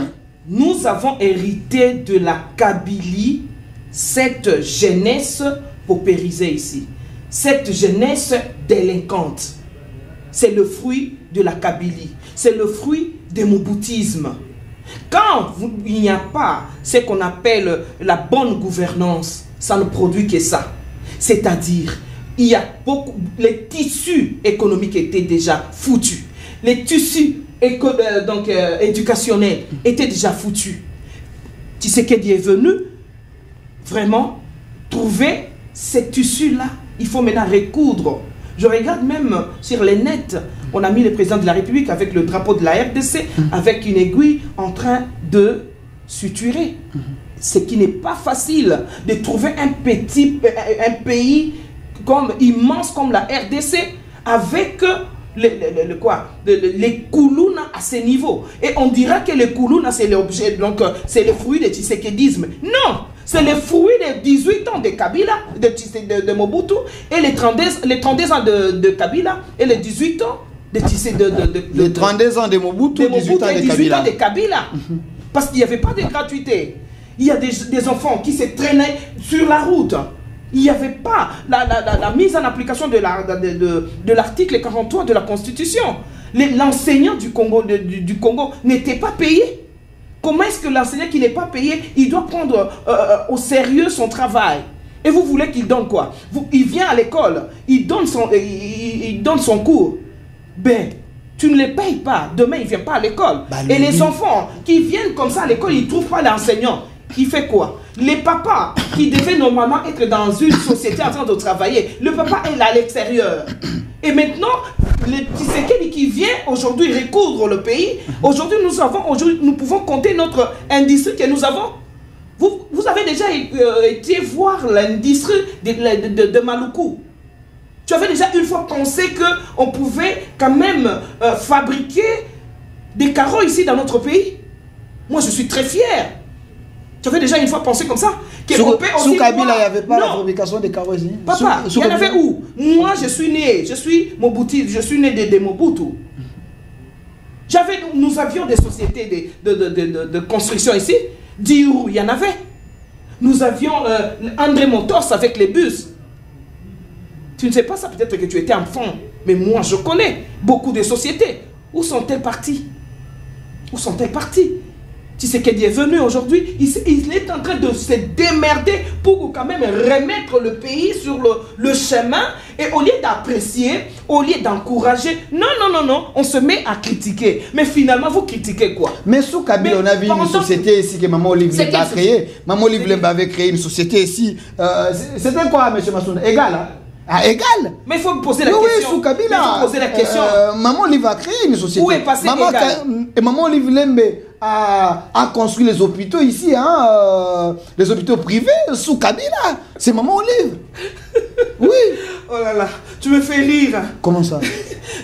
[SPEAKER 3] nous avons hérité de la Kabylie, cette jeunesse paupérisée ici. Cette jeunesse délinquante, c'est le fruit de la Kabylie, c'est le fruit du moboutisme. Quand il n'y a pas ce qu'on appelle la bonne gouvernance, ça ne produit que ça. C'est-à-dire, il y a beaucoup, les tissus économiques étaient déjà foutus, les tissus éducationnels étaient déjà foutus. Tshisekedi est venu vraiment trouver ces tissus-là. Il faut maintenant recoudre. Je regarde même sur les nets, on a mis le président de la République avec le drapeau de la RDC, avec une aiguille en train de suturer. Ce qui n'est pas facile de trouver un pays immense comme la RDC avec les Koulouna à ce niveau. Et on dira que les Koulouna c'est l'objet, donc c'est le fruit du tshisekedisme. Non! C'est le fruit des 18 ans de Kabila, de Mobutu, et les 32 ans de Kabila, et les 18 ans de
[SPEAKER 2] les 32 ans de Mobutu, 18 ans de Kabila.
[SPEAKER 3] Parce qu'il n'y avait pas de gratuité. Il y a des enfants qui se traînaient sur la route. Il n'y avait pas la mise en application de l'article 43 de la Constitution. L'enseignant du Congo n'était pas payé. Comment est-ce que l'enseignant qui n'est pas payé, il doit prendre au sérieux son travail? Et vous voulez qu'il donne quoi? Il vient à l'école, il donne son cours. Ben, tu ne les payes pas. Demain, il ne vient pas à l'école. Et les enfants qui viennent comme ça à l'école, ils ne trouvent pas l'enseignant. Il fait quoi? Les papas qui devaient normalement être dans une société en train de travailler, le papa est là à l'extérieur. Et maintenant, le Tshisekedi qui vient aujourd'hui recoudre le pays, aujourd'hui nous pouvons compter notre industrie que nous avons. Vous avez déjà été voir l'industrie de Maluku. Tu avais déjà une fois pensé qu'on pouvait quand même fabriquer des carreaux ici dans notre pays? Moi je suis très fier. Tu avais déjà une fois pensé comme ça?
[SPEAKER 2] Sous Kabila, il n'y avait pas la fabrication des carreaux ici.
[SPEAKER 3] Papa, il y en avait où? Moi, je suis né de Mobutu. Nous avions des sociétés de construction ici. Diou, il y en avait. Nous avions André Motors avec les bus. Tu ne sais pas ça, peut-être que tu étais enfant. Mais moi, je connais beaucoup de sociétés. Où sont-elles parties? Où sont-elles parties? Tshisekedi est venu aujourd'hui, il est en train de se démerder pour quand même remettre le pays sur le chemin. Et au lieu d'apprécier, au lieu d'encourager, non, on se met à critiquer. Mais finalement, vous critiquez quoi?
[SPEAKER 2] Mais sous Kabila, on a vu une société ici que Maman Olive Lemba a créée. Maman Olive Lemba avait créé une société ici. C'était quoi, M. Massouna? Égal, hein? Ah, égal.
[SPEAKER 3] Mais il faut poser la question.
[SPEAKER 2] Oui, sous Kabila.
[SPEAKER 3] Il faut poser la question.
[SPEAKER 2] Maman Olive a créé une société.
[SPEAKER 3] Où est passé Égal?
[SPEAKER 2] Et Maman Olive Lemba a construit les hôpitaux ici, hein, les hôpitaux privés sous Kabila. C'est Maman Olive. Oui.
[SPEAKER 3] Oh là là, tu me fais rire.
[SPEAKER 2] Comment ça?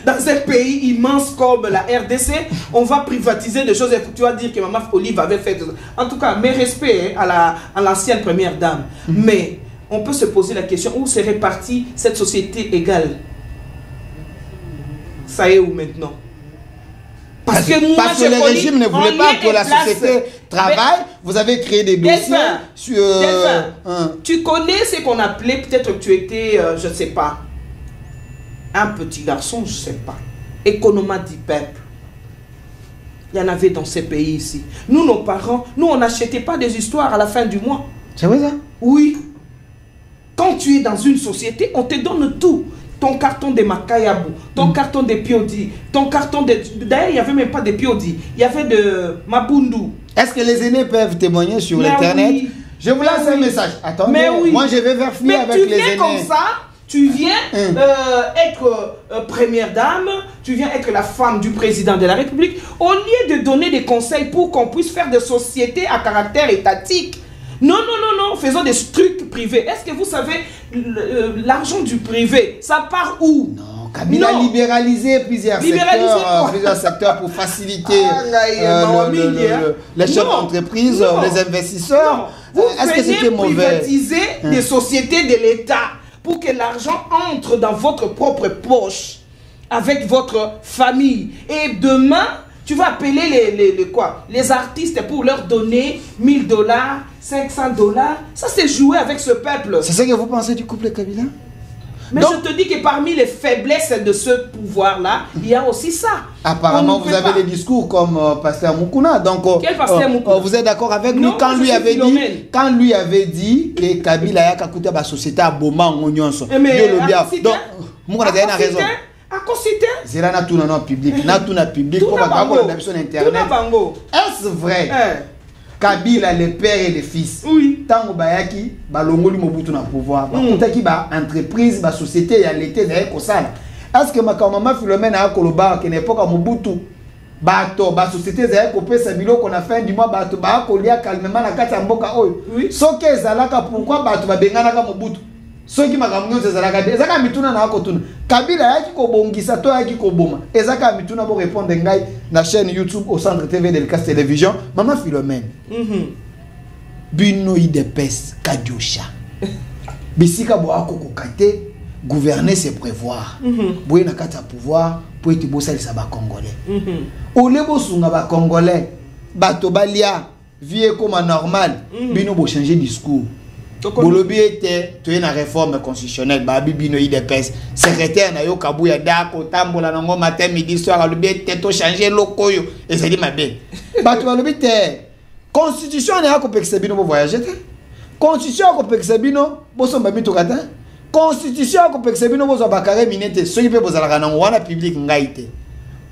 [SPEAKER 3] Dans un pays immense comme la RDC, on va privatiser des choses et tu vas dire que Maman Olive avait fait. En tout cas, mes respects à l'ancienne première dame. Mais on peut se poser la question, où serait partie cette société égale? Ça est où maintenant? Parce que
[SPEAKER 2] le régime ne voulait pas que la société travaille. Vous avez créé des dossiers sur...
[SPEAKER 3] Tu connais ce qu'on appelait, peut-être que tu étais, je ne sais pas, un petit garçon, je ne sais pas, économa du peuple. Il y en avait dans ces pays ici. Nous, nos parents, nous, on n'achetait pas des histoires à la fin du mois.
[SPEAKER 2] C'est vrai ça?
[SPEAKER 3] Oui. Quand tu es dans une société, on te donne tout. Ton carton de Makayabu, ton carton de Piodi, ton carton de... D'ailleurs, il n'y avait même pas de Piodi, il y avait de Mabundu.
[SPEAKER 2] Est-ce que les aînés peuvent témoigner sur Internet?
[SPEAKER 3] Oui.
[SPEAKER 2] Je vous lance un message. Attendez,
[SPEAKER 3] oui.
[SPEAKER 2] Moi je vais vérifier avec les aînés.
[SPEAKER 3] Mais tu viens comme ça, tu viens être première dame, tu viens être la femme du président de la République, au lieu de donner des conseils pour qu'on puisse faire des sociétés à caractère étatique. Non, faisons des trucs privés. Est-ce que vous savez, l'argent du privé, ça part où?
[SPEAKER 2] Non, Kabila a libéralisé plusieurs secteurs pour faciliter les chefs d'entreprise, les investisseurs. Est-ce que c'était mauvais?
[SPEAKER 3] Privatiser des sociétés de l'État pour que l'argent entre dans votre propre poche avec votre famille. Et demain, tu vas appeler les artistes pour leur donner 1000 $, 500 $. Ça, c'est jouer avec ce peuple.
[SPEAKER 2] C'est ce que vous pensez du couple Kabila?
[SPEAKER 3] Mais donc, je te dis que parmi les faiblesses de ce pouvoir-là, il y a aussi ça.
[SPEAKER 2] Apparemment, vous avez des discours comme Pasteur Moukouna. Donc,
[SPEAKER 3] quel Pasteur Moukouna?
[SPEAKER 2] Vous êtes d'accord avec lui quand lui avait dit que Kabila a coûté la société à Boma en Oignon.
[SPEAKER 3] Mais
[SPEAKER 2] donc, Moukouna a raison.
[SPEAKER 3] À considérer.
[SPEAKER 2] C'est là tout dans public, na tout na public pour pas sur internet. Est-ce vrai? Kabila les pères et les fils.
[SPEAKER 3] Oui.
[SPEAKER 2] Tango bayaki balongoli Mobutu na pouvoir. Bakutaki ba entreprise, ba société ya l'été na ekosala. Est-ce que Maman Philomène a koloba que n'époque Mobutu bato ba société za ekopesa biloko na fin du mois bato ba kolia calmement na kati ya mboka oyo.
[SPEAKER 3] Oui.
[SPEAKER 2] Soki ezalaka pourquoi bato ba bengana ka Mobutu? Soki makambo nyonso ezalaka te ezaka mituna na akotuna Kabila yaki kobongisa to yaki koboma ezaka mituna bo répondre ngai na chaîne YouTube au centre TV de l'Elcas Télévision Maman Philomène bino idepes kadiosha bisika bo akokokate gouverner c'est prévoir boye na kati ya pouvoir po ete bosalisa ba congolais ole bosunga ba congolais bato balia vie comme normal bino bo changer discours. Bolobi était tu es na réforme constitutionnelle babi bino idepes secrétaire na yo kabuya dako tambola nango matin midi soir lobi était to changer lokoyo et ça dit mabe bato balobi te constitution na ko pekisa bino bo voyager te constitution ko pekisa bino bo somba bito kata constitution ko pekisa bino bo zo bakare minete soki pe bozalaka nango wana public ngai te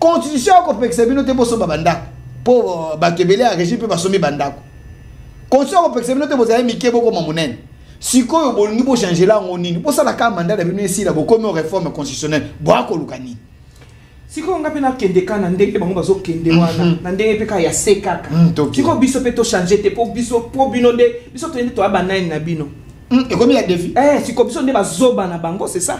[SPEAKER 2] constitution ko pekisa bino te bo somba bandako po bato ebele a régime pe basomi bandako. Constitution ko pekisa bino te bozala mike boko mamunene sikoyo bolingi bo changer la ngonini bo sala ka mandat bino esila bo comme réforme constitutionnelle bo akolukani
[SPEAKER 3] sikoyo ngape na kende kana ndenge bango bazo kende wana na ndenge pe ka ya sekaka sikoyo biso pe to changer te po biso po bino nde biso to to abanani na bino
[SPEAKER 2] et comme il y a défi
[SPEAKER 3] sikoyo biso nde bazoba na bango c'est ça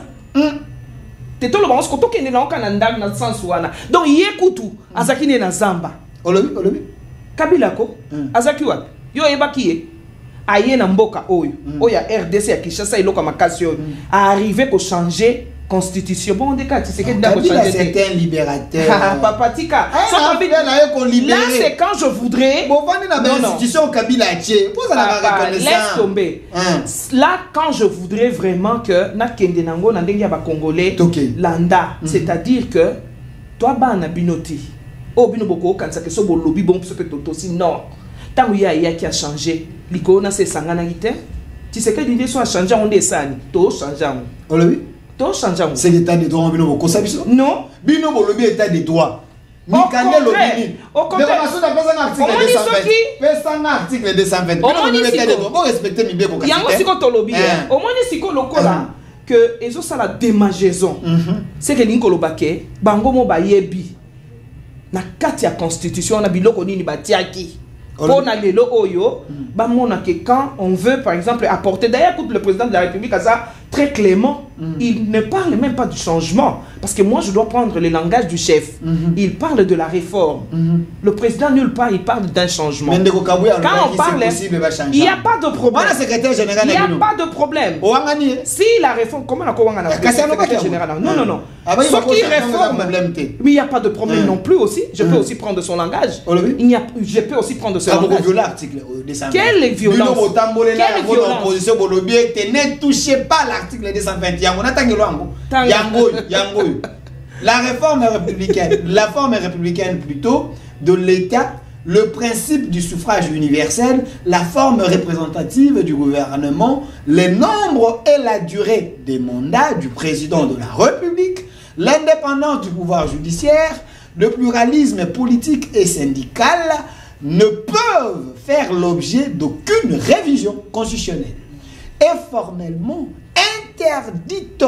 [SPEAKER 3] te to lo bango sikoyo to kende na okana ndang na sens wana donc yekutu azaki ne na zamba
[SPEAKER 2] olobi
[SPEAKER 3] Kabila ko azaki wapi yo ebaki ye aye na mboka oyo oya RDC ya Kinshasa iloko makasi oyo a arrivé ko changer constitution bon de cas c'est que d'abord changer
[SPEAKER 2] c'est un libérateur
[SPEAKER 3] papa tika là c'est quand je voudrais
[SPEAKER 2] bon vendre la constitution Kabila tie pose la reconnaissance
[SPEAKER 3] laisse tomber là quand je voudrais vraiment que na kende nango na ndenge ya ba congolais landa c'est-à-dire que toi bana binoti oh bino boko kanisa que so bo lobby bon peut toto si non tant il y a qui a changé l'icône c'est sangana gite tu sais que l'idée soit changer on descend to changer
[SPEAKER 2] on lobby
[SPEAKER 3] to changer
[SPEAKER 2] c'est l'état de droit bino boko ça biso
[SPEAKER 3] non
[SPEAKER 2] bino bo lobby état de droit
[SPEAKER 3] au contraire,
[SPEAKER 2] article 220. Bon respecter mi bien ko kasi.
[SPEAKER 3] Yango siko to lobby. Au moins siko lokola que ezo sala démangeaison. C'est que linko lobake bango mo ba yebi. Na kati ya constitution na biloko nini batiaki. Pour na lelo oyo ba mona que quand on veut par exemple apporter d'ailleurs écoute le président de la République à ça très clément, il ne parle même pas du changement parce que moi je dois prendre le langage du chef. Il parle de la réforme. Le président nulle part il parle d'un changement. Quand on parle, il n'y a pas de problème. Il n'y a pas de problème. Si la réforme, comment on a secrétaire général? Non, non, non. Ce qui réforme, mais il n'y a pas de problème non plus aussi. Je peux aussi prendre son langage. Je peux aussi prendre son langage. Quelle violence? Quelle violence?
[SPEAKER 2] Ne touchez pas l'article 220. La réforme est républicaine. La forme est républicaine plutôt de l'État, le principe du suffrage universel, la forme représentative du gouvernement, les nombres et la durée des mandats du président de la République, l'indépendance du pouvoir judiciaire, le pluralisme politique et syndical ne peuvent faire l'objet d'aucune révision constitutionnelle. Et formellement interdite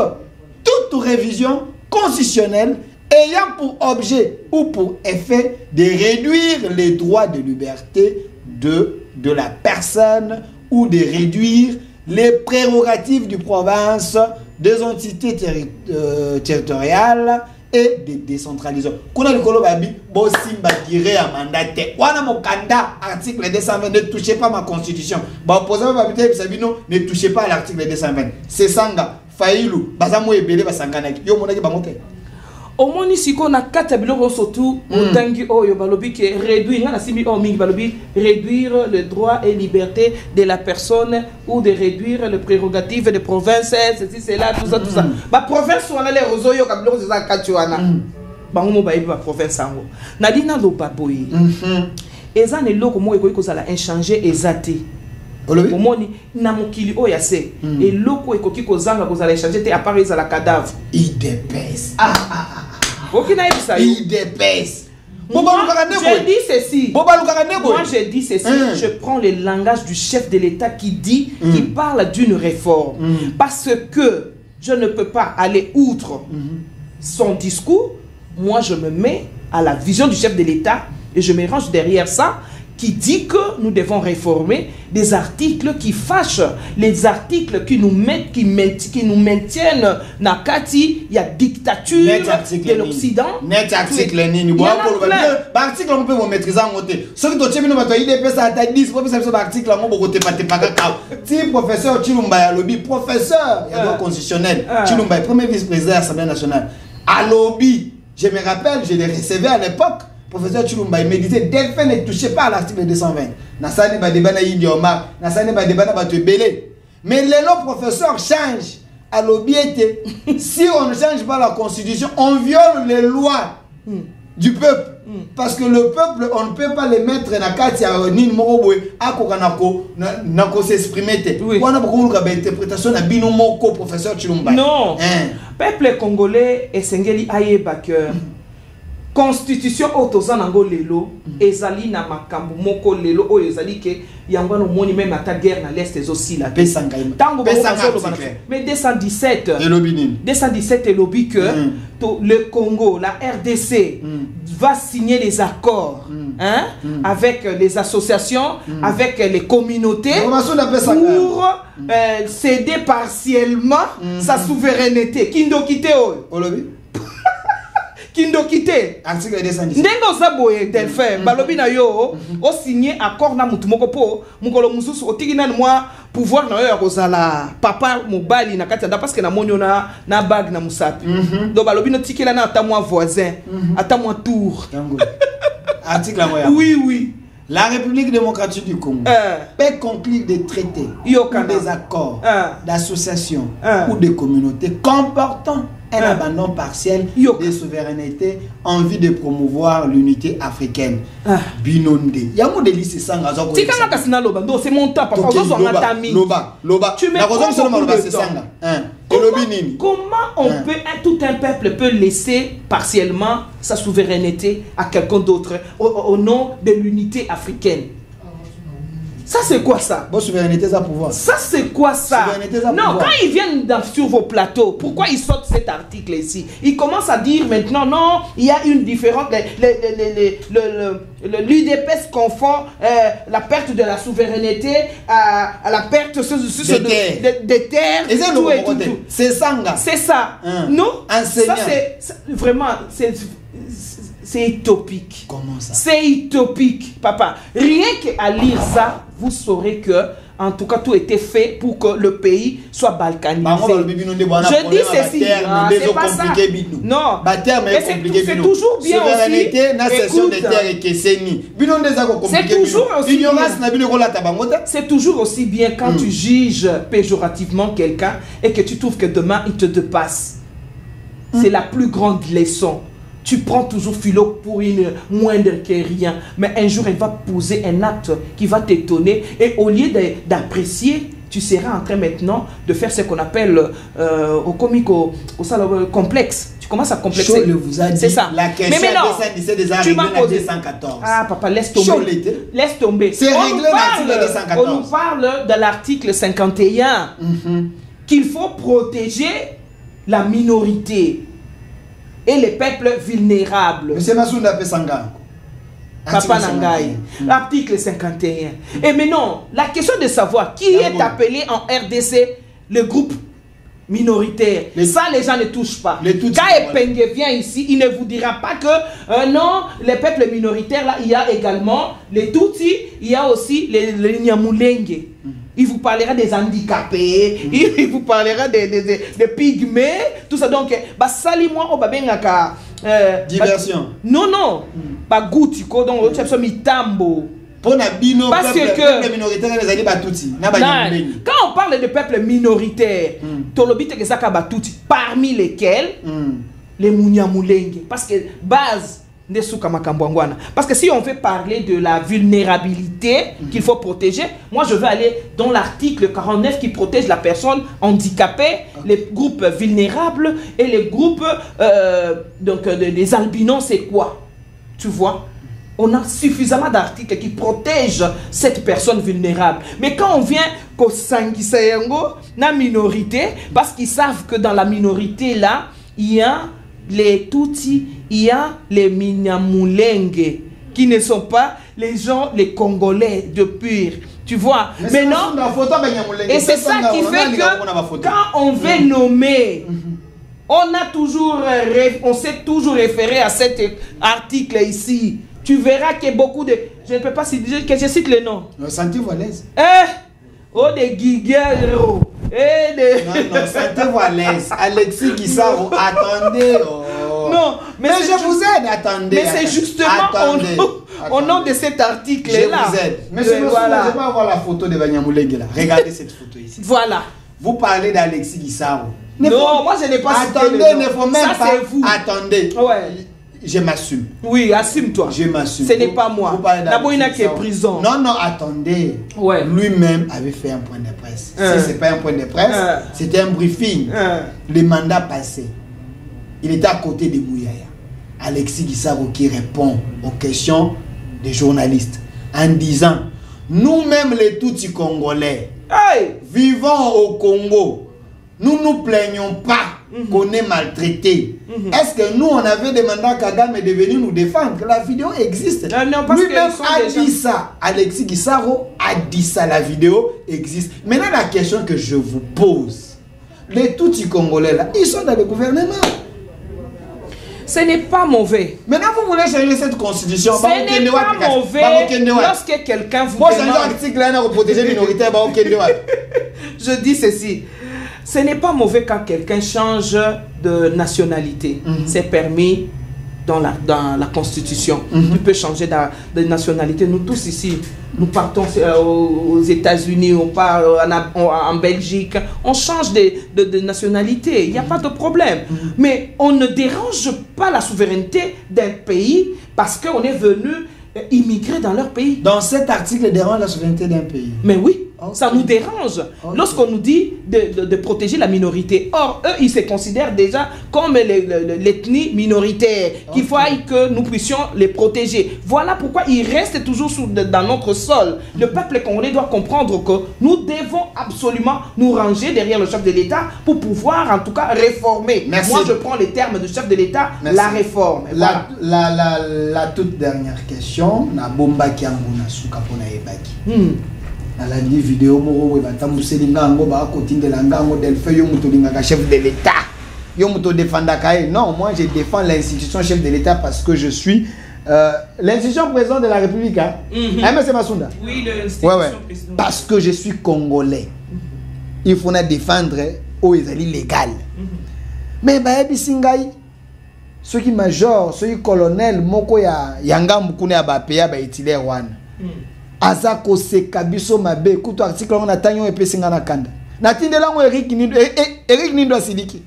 [SPEAKER 2] toute révision constitutionnelle ayant pour objet ou pour effet de réduire les droits de liberté de la personne ou de réduire les prérogatives du province, des entités territoriales et de décentralisation. Kuna likolo babi bo simba diré à mandaté. Wana mokanda article 220 ne touchez pas ma constitution. Ba opposant ba bité bisabino ne touchez pas à l'article 220. C'est sanga failou bazamo ebele basangana yo monaki bangote.
[SPEAKER 3] Au moins ici qu'on a quatre biloko surtout mutangi oyo balobi que réduire ngana simi o mingi balobi réduire le droit et liberté de la personne ou de réduire les prérogatives des provinces ceci cela tout ça ba province wana les rozoyo ka biloko za katuana bango mo ba iba province ango na dina lo baboyi eza ne loko mo ekoki kozala inchanger ezate omoni na mokili oyo ase eloko ekoki kozanga kozala inchanger te à part ezala cadavre
[SPEAKER 2] idps
[SPEAKER 3] moi je dis ceci. Je prends le langage du chef de l'État qui dit, qui parle d'une réforme. Parce que je ne peux pas aller outre son discours. Moi, je me mets à la vision du chef de l'État et je me range derrière ça, qui dit que nous devons réformer des articles qui fâchent, les articles qui nous mettent, qui nous maintiennent nakati, il y a dictature de l'Occident.
[SPEAKER 2] Net article ni bois pour article on peut vous maîtriser en côté. Ce qui doit nous mettre IDP ça à 10 pour ça article on peut pas si professeur Chilumba ya lobby professeur il y a droit constitutionnel Chilumba premier vice-président de l'Assemblée nationale à lobby, je me rappelle, je l'ai recevé à l'époque. Professeur Chilumba, il me disait, Delphin ne touchez pas à l'article 220. Nassane ba débat na Indioma, Nassane ba débat na Batebele. Mais le professeur change. À l'objet, si on ne change pas la constitution, on viole les lois du peuple. Parce que le peuple, on ne peut pas les mettre na kati ya nini moko a kokanako nako s'exprimer. On a beaucoup d'interprétation na bino moko professeur Chilumba.
[SPEAKER 3] Non. Peuple congolais est sengeli ayeba que constitution autozanango lelo ezali na makambo moko lelo o ezali ke yango no moni même ata guerre na l'est aussi la tango mais 217 et lobby que le Congo, la RDC va signer les accords avec les associations, avec les communautés pour céder partiellement sa souveraineté. Kindo kite Kindo kite
[SPEAKER 2] article 210
[SPEAKER 3] ndengo zaboye Delphin balobi na yo o signer accord na mutu moko po mukolo mususu otiki na moi pouvoir na yo ya kozala papa mobali na kati parce que na monyo na bag na musapi do balobi no tikela na ata moi voisin ata moi tour
[SPEAKER 2] article
[SPEAKER 3] oui
[SPEAKER 2] la République démocratique du Congo peut conclure des traités ou des accords d'association ou de communautés comportant un abandon partiel des souverainetés en vue de promouvoir l'unité africaine. Binonde. Il y a un délit, c'est ça.
[SPEAKER 3] C'est mon temps, papa.
[SPEAKER 2] Loba.
[SPEAKER 3] Tu mets comment on peut, tout un peuple peut laisser partiellement sa souveraineté à quelqu'un d'autre au nom de l'unité africaine? Ça c'est quoi ça?
[SPEAKER 2] Bon, souveraineté à pouvoir.
[SPEAKER 3] Ça c'est quoi ça? Non, quand ils viennent sur vos plateaux, pourquoi ils sortent cet article ici? Ils commencent à dire maintenant, non, il y a une différence. L'UDPS confond la perte de la souveraineté à la perte des terres.
[SPEAKER 2] C'est ça,
[SPEAKER 3] c'est ça. Non, ça c'est vraiment... C'est utopique.
[SPEAKER 2] Comment ça?
[SPEAKER 3] C'est utopique, papa. Rien qu'à lire ça, vous saurez que, en tout cas, tout était fait pour que le pays soit balkanisé. Je dis ceci, c'est pas ça. Non, mais c'est toujours bien aussi. C'est toujours aussi bien quand tu juges péjorativement quelqu'un et que tu trouves que demain, il te dépasse. C'est la plus grande leçon. Tu prends toujours philo pour une moindre que rien. Mais un jour, elle va poser un acte qui va t'étonner. Et au lieu d'apprécier, tu seras en train maintenant de faire ce qu'on appelle au comique, au complexe. Tu commences à complexer.
[SPEAKER 2] C'est ça. La question
[SPEAKER 3] mais non,
[SPEAKER 2] tu m'as posé 114.
[SPEAKER 3] Ah, papa, laisse tomber. Laisse tomber.
[SPEAKER 2] C'est réglé l'article 114.
[SPEAKER 3] On nous parle de l'article 51. Qu'il faut protéger la minorité et les peuples vulnérables.
[SPEAKER 2] Monsieur Massounda Pesanga.
[SPEAKER 3] Papa Nangaï. L'article 51. Et maintenant, la question de savoir qui est appelé en RDC le groupe minoritaire. Ça, les gens ne touchent pas. Quand Epenge vient ici, il ne vous dira pas que non, les peuples minoritaires, là, il y a également les Tutsis, il y a aussi les Nyamulenge. Il vous parlera des handicapés, il vous parlera des pygmées, tout ça. Donc, sali-moi au babengaka.
[SPEAKER 2] Diversion.
[SPEAKER 3] Non. Pas goutiko, donc tu as mitambo. Parce que quand on parle de peuple minoritaire, parmi lesquels les Munyamulenge, parce que base. Parce que si on veut parler de la vulnérabilité qu'il faut protéger, moi je veux aller dans l'article 49 qui protège la personne handicapée, les groupes vulnérables et les groupes des albinos, c'est quoi? Tu vois? On a suffisamment d'articles qui protègent cette personne vulnérable. Mais quand on vient qu'au Sangisayango, la minorité, parce qu'ils savent que dans la minorité là, il y a les Tutsis, il y a les Nyamulenge, qui ne sont pas les gens, les Congolais de pur. Tu vois? Mais non. Et c'est ça qui fait que quand on veut nommer, on s'est toujours référé à cet article ici. Tu verras qu'il y a beaucoup de... Je ne peux pas dire que je cite le nom.
[SPEAKER 2] Sentez-vous à l'aise.
[SPEAKER 3] Des Guiguero.
[SPEAKER 2] Non, sentez-vous à l'aise. Alexis Guissaro, attendez.
[SPEAKER 3] Non, mais
[SPEAKER 2] je vous aide, attendez.
[SPEAKER 3] Mais c'est justement au nom de cet article-là.
[SPEAKER 2] Je vous aide. Monsieur, je vais avoir la photo de Banyamulenge là. Regardez cette photo ici.
[SPEAKER 3] Voilà.
[SPEAKER 2] Vous parlez d'Alexis Guissaro.
[SPEAKER 3] Non, moi je n'ai pas cité.
[SPEAKER 2] Attendez, ne faut même pas.
[SPEAKER 3] Vous.
[SPEAKER 2] Attendez.
[SPEAKER 3] Ouais.
[SPEAKER 2] Je m'assume.
[SPEAKER 3] Oui, assume-toi.
[SPEAKER 2] Je m'assume.
[SPEAKER 3] Ce n'est pas moi. Naboina qui est prison.
[SPEAKER 2] Non, attendez.
[SPEAKER 3] Ouais.
[SPEAKER 2] Lui-même avait fait un point de presse. Si ce n'est pas un point de presse, c'était un briefing. Le mandat passé. Il était à côté de Mouyaya. Alexis Guissaro qui répond aux questions des journalistes en disant: nous-mêmes les Tutsis congolais, vivant au Congo, nous ne nous plaignons pas qu'on est maltraité. Est-ce que nous, on avait demandé à Kagame de venir nous défendre? La vidéo existe. Lui-même a dit ça. Alexis Guissaro a dit ça. La vidéo existe. Maintenant, la question que je vous pose, les Tutsis congolais, là, ils sont dans le gouvernement.
[SPEAKER 3] Ce n'est pas mauvais.
[SPEAKER 2] Maintenant, vous voulez changer cette constitution.
[SPEAKER 3] Ce n'est pas mauvais lorsque quelqu'un vous demande... Je dis ceci. Ce n'est pas mauvais quand quelqu'un change de nationalité. C'est permis dans la Constitution. Tu peux changer de nationalité. Nous tous ici, nous partons aux États-Unis, on part en Belgique, on change de nationalité. Il n'y a pas de problème. Mais on ne dérange pas la souveraineté d'un pays parce qu'on est venu immigrer dans leur pays.
[SPEAKER 2] Dans cet article, dérange la souveraineté d'un pays.
[SPEAKER 3] Mais oui. Ça nous dérange lorsqu'on nous dit de protéger la minorité. Or, eux, ils se considèrent déjà comme l'ethnie minoritaire, qu'il faut que nous puissions les protéger. Voilà pourquoi ils restent toujours dans notre sol. Le peuple congolais doit comprendre que nous devons absolument nous ranger derrière le chef de l'État pour pouvoir, en tout cas, réformer. Merci. Moi, je prends les termes du chef de l'État, la réforme.
[SPEAKER 2] Voilà. La toute dernière question, na bomba ki ambuna suka pona ebaki. La vidéo moro ba tambuselinga ngo ba kotindela ngango delfe yo muto lingaka chef de l'État yo muto défendre kae. Non, moi je défends l'institution chef de l'État parce que je suis l'institution président de la République hein. M. Masunda. Oui, l'institution président. Parce que je suis congolais. Il faut na défendre au ezali légal. Mais ba ebisingai ceux qui major, ceux qui colonel moko ya ngambu kuna ya ba peya ba itile wana. Azako se kabiso mabe kuto article on atanyo epesinga na kanda natindela ngo Eric Nindo asiliki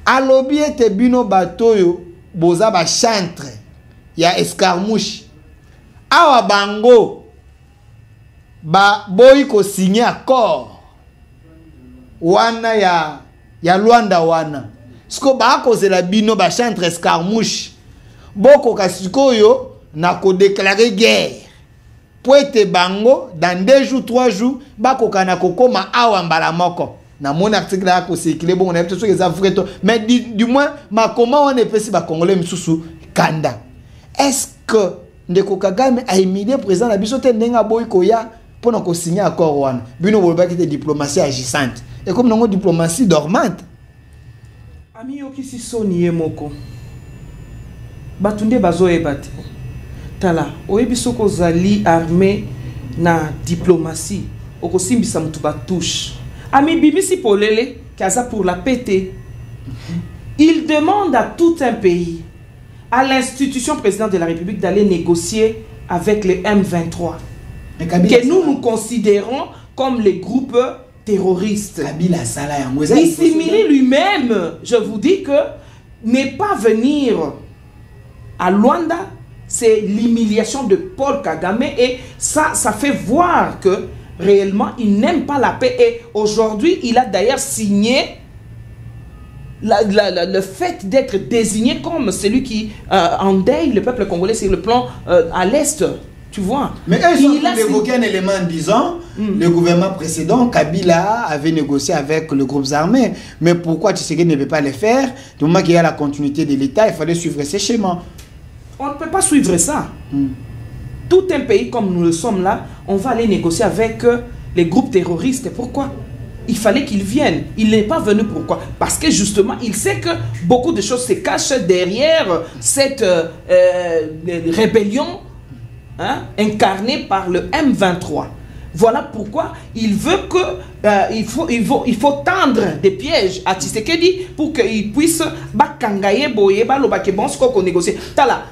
[SPEAKER 2] alobi ete bino batoyo boza ba chantre ya escarmouche awa bango ba boyi ko signer accord wana ya Luanda wana siko ba kozela bino ba chantre escarmouche boko kasikoyo na ko déclarer guerre. Poete bango dans 2 jours 3 jours bakokana kokoma awa mbala moko na mon article là ko circuler bon on a peut-être ça vrai mais du moins ma comment on est pesi ba congolais msusu kanda est-ce que ndeko Kagame a humilié président la biso te ndenga boy ko ya pona ko signer accord wana bino bolba ki te diplomatie agissante et comme non diplomatie dormante
[SPEAKER 3] ami yokisi soni moko batunde bazo ebate tala oyebi soko zali armée na diplomatie okosimbisa mutu batouche ami bibisi polele kaza pour la péter. Il demande à tout un pays, à l'institution présidente de la République d'aller négocier avec les M23 que nous considérons comme les groupes terroristes. Issimili lui-même, je vous dis que ne pas venir à Luanda, c'est l'humiliation de Paul Kagame et ça fait voir que réellement il n'aime pas la paix et aujourd'hui il a d'ailleurs signé le fait d'être désigné comme celui qui endeuille le peuple congolais sur le plan à l'Est. Tu vois. Mais
[SPEAKER 2] il a évoqué un élément en disant le gouvernement précédent, Kabila, avait négocié avec le groupe armé. Mais pourquoi Tshisekedi ne peut pas le faire? Du moment qu'il y a la continuité de l'État, il fallait suivre ces schémas.
[SPEAKER 3] On ne peut pas suivre ça. Tout un pays comme nous le sommes là, on va aller négocier avec les groupes terroristes. Pourquoi? Il fallait qu'ils viennent. Il n'est pas venu. Pourquoi? Parce que justement, il sait que beaucoup de choses se cachent derrière cette rébellion incarnée par le M23. Voilà pourquoi il veut que il faut tendre des pièges à Tshisekedi pour qu'il puisse négocier.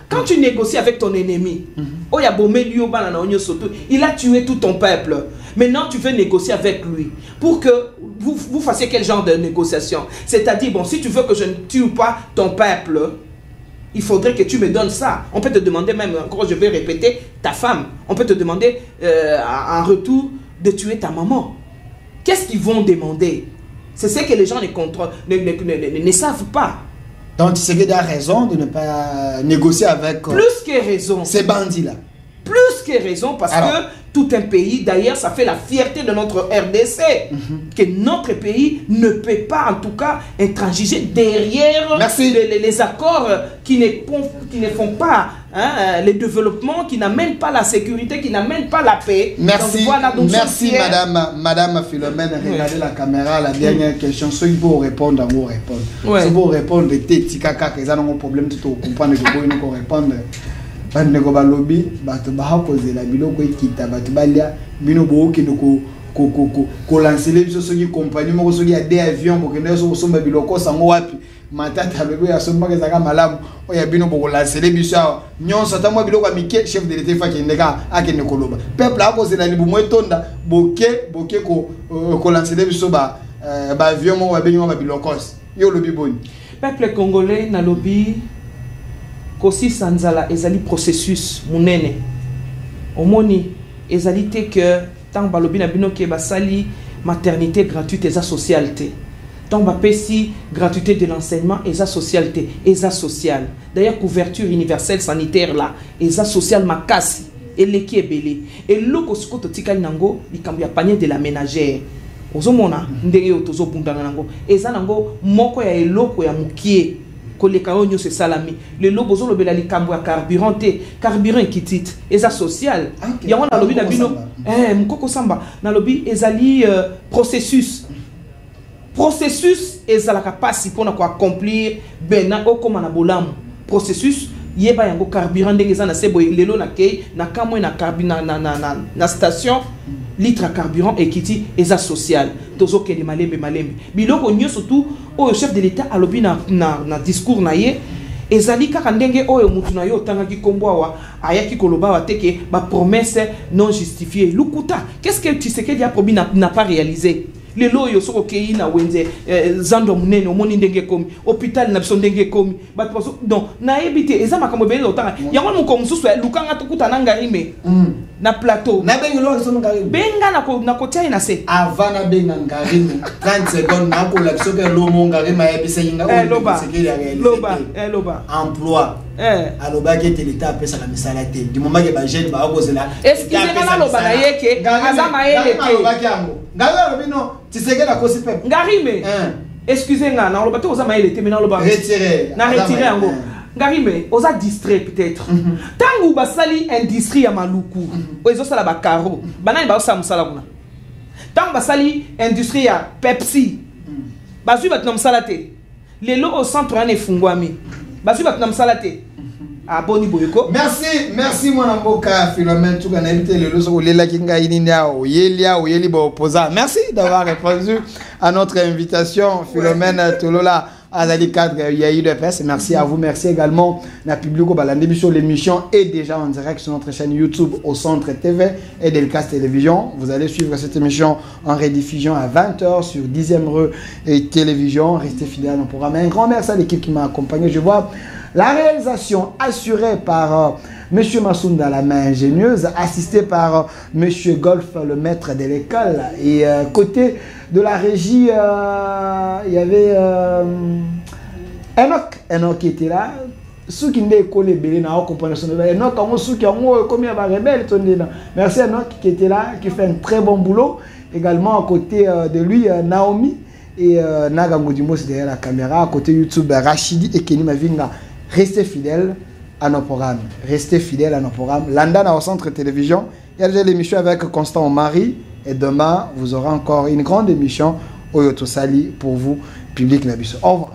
[SPEAKER 3] Quand tu négocies avec ton ennemi, il a tué tout ton peuple. Maintenant, tu veux négocier avec lui pour que vous fassiez quel genre de négociation? C'est-à-dire, bon, si tu veux que je ne tue pas ton peuple, il faudrait que tu me donnes ça. On peut te demander même, encore je vais répéter, ta femme. On peut te demander en retour de tuer ta maman. Qu'est-ce qu'ils vont demander? C'est ce que les gens ne savent pas.
[SPEAKER 2] Donc Tshisekedi a raison de ne pas négocier avec...
[SPEAKER 3] Plus que raison.
[SPEAKER 2] Ces bandits-là.
[SPEAKER 3] Plus que raison, parce que tout un pays, d'ailleurs, ça fait la fierté de notre RDC, que notre pays ne peut pas, en tout cas, intransiger derrière les accords qui ne font pas le développement, qui n'amènent pas la sécurité, qui n'amènent pas la paix.
[SPEAKER 2] Merci, donc, voilà, donc merci Madame Philomène. Regardez la caméra, la dernière question. Ceux qui vont répondre, on va répondre. Ceux qui vont répondre, les kaka, ils ont un problème, tu comprends, ils vont répondre. Bande ko balobi bato ba hakozela biloko ikita bato balia bino bo ki lancer les biso soki compagnie moko soki ya des avions pour que nous sommes biloko sango wapi matata bebe ya somba kezaka malamu oya bino pour lancer les biso nyonso ta mo biloko mike chef de l'état fa kendeka akene koloba peuple a cause na libu mwetonda boke ko lancer les biso ba avion moko ba benyo ba biloko yo lobi boni
[SPEAKER 3] peuple congolais na lobby kosi sanzala ezali processus munene omoni ezali te que tant balobi na bino ke basali maternité gratuite eza socialité tant bapesi gratuité de l'enseignement eza socialité eza social d'ailleurs couverture universelle sanitaire là eza social makasi eleki ebele eloko siko totikali nango likambo ya panier de la ménagère ozomona ndenge yo tozobundana nango eza nango moko ya eloko ya mukie koleka oyo nyonso esalami lelo bozolobela likambo ya carburant te carburant ekitite eza social yango nalobi na bino mokoko samba nalobi ezali processus ezalaka pasi mpona koaccomplir bena okoma na bolamu processus yeba yango carburant ndenge eza na se boye lelo na kei na kamwe na station litre à carburant ekiti eza social tozokende malembe biloko nyonso tu oyo chef de l'état alobi na discours na ye ezali kaka ndenge oyo mutu na yo tangaki kombo awa ayaki koloba wa teke ba promesse non justifiée lukuta qu'est-ce que Tshisekedi a promis n'a pas réalisé lelo yo soko kei na wenze zando munene omoni ndenge komi hôpital na biso ndenge komi ba donc na ebité eza makambo bele otanga yango muko mususu lukanga tukuta na ngarime na plateau
[SPEAKER 2] na bengi lo so ngarime
[SPEAKER 3] benga na kotia na se
[SPEAKER 2] avant na benga ngarime 30 secondes na ko la biso ke lo mo ngarime ya bisa yinga
[SPEAKER 3] loba
[SPEAKER 2] emploi aloba ke l'État pesa la misala te du moment que ba jeune ba kozela
[SPEAKER 3] excusez-moi na loba na yeke azama yeleke
[SPEAKER 2] ngalo bino Tshisekedi la kosi pepe
[SPEAKER 3] ngarime excusez-moi na loba te ozama yeleke mais na loba retirer yango ngarime oza distrait peut-être tangu basali industrie ya maluku ozo sala ba caro banani ba osala musala kuna tangu basali industrie ya Pepsi bazui batna musala te lelo au centre ane fungwami bazui batna musala te aboni boyeko
[SPEAKER 2] merci mon amboka Philomène tout kana invité le loso lela kinga ininda oyeli ba opposant merci d'avoir répondu à notre invitation Philomène Tolola Azali cadre Yahi de presse. Merci à vous, merci également na public au balande sur l'émission est déjà en direct sur notre chaîne YouTube au Centre TV et Delcas Télévision. Vous allez suivre cette émission en rediffusion à 20h sur 10e rue et télévision. Restez fidèles à nos programmes. Un grand merci à l'équipe qui m'a accompagné. Je vois la réalisation assurée par Monsieur Massounda, la main ingénieuse, assisté par Monsieur Golf, le maître de l'école. Et côté de la régie, il y avait Enoch qui était là. Ceux qui n'ont pas les na compréhension de Enoch, ceux qui ont commis un rebelle. Merci Enoch qui était là, qui fait un très bon boulot. Également à côté de lui, Naomi et Naga Modimo, c'est derrière la caméra. À côté YouTube, Rachidi et Kenny Mavinga. Restez fidèles à nos programmes. Restez fidèles à nos programmes. Landana au Centre Télévision. Il y a déjà l'émission avec Constant Omari. Et demain, vous aurez encore une grande émission au Yoto Sali pour vous, public Nabiso. Au revoir.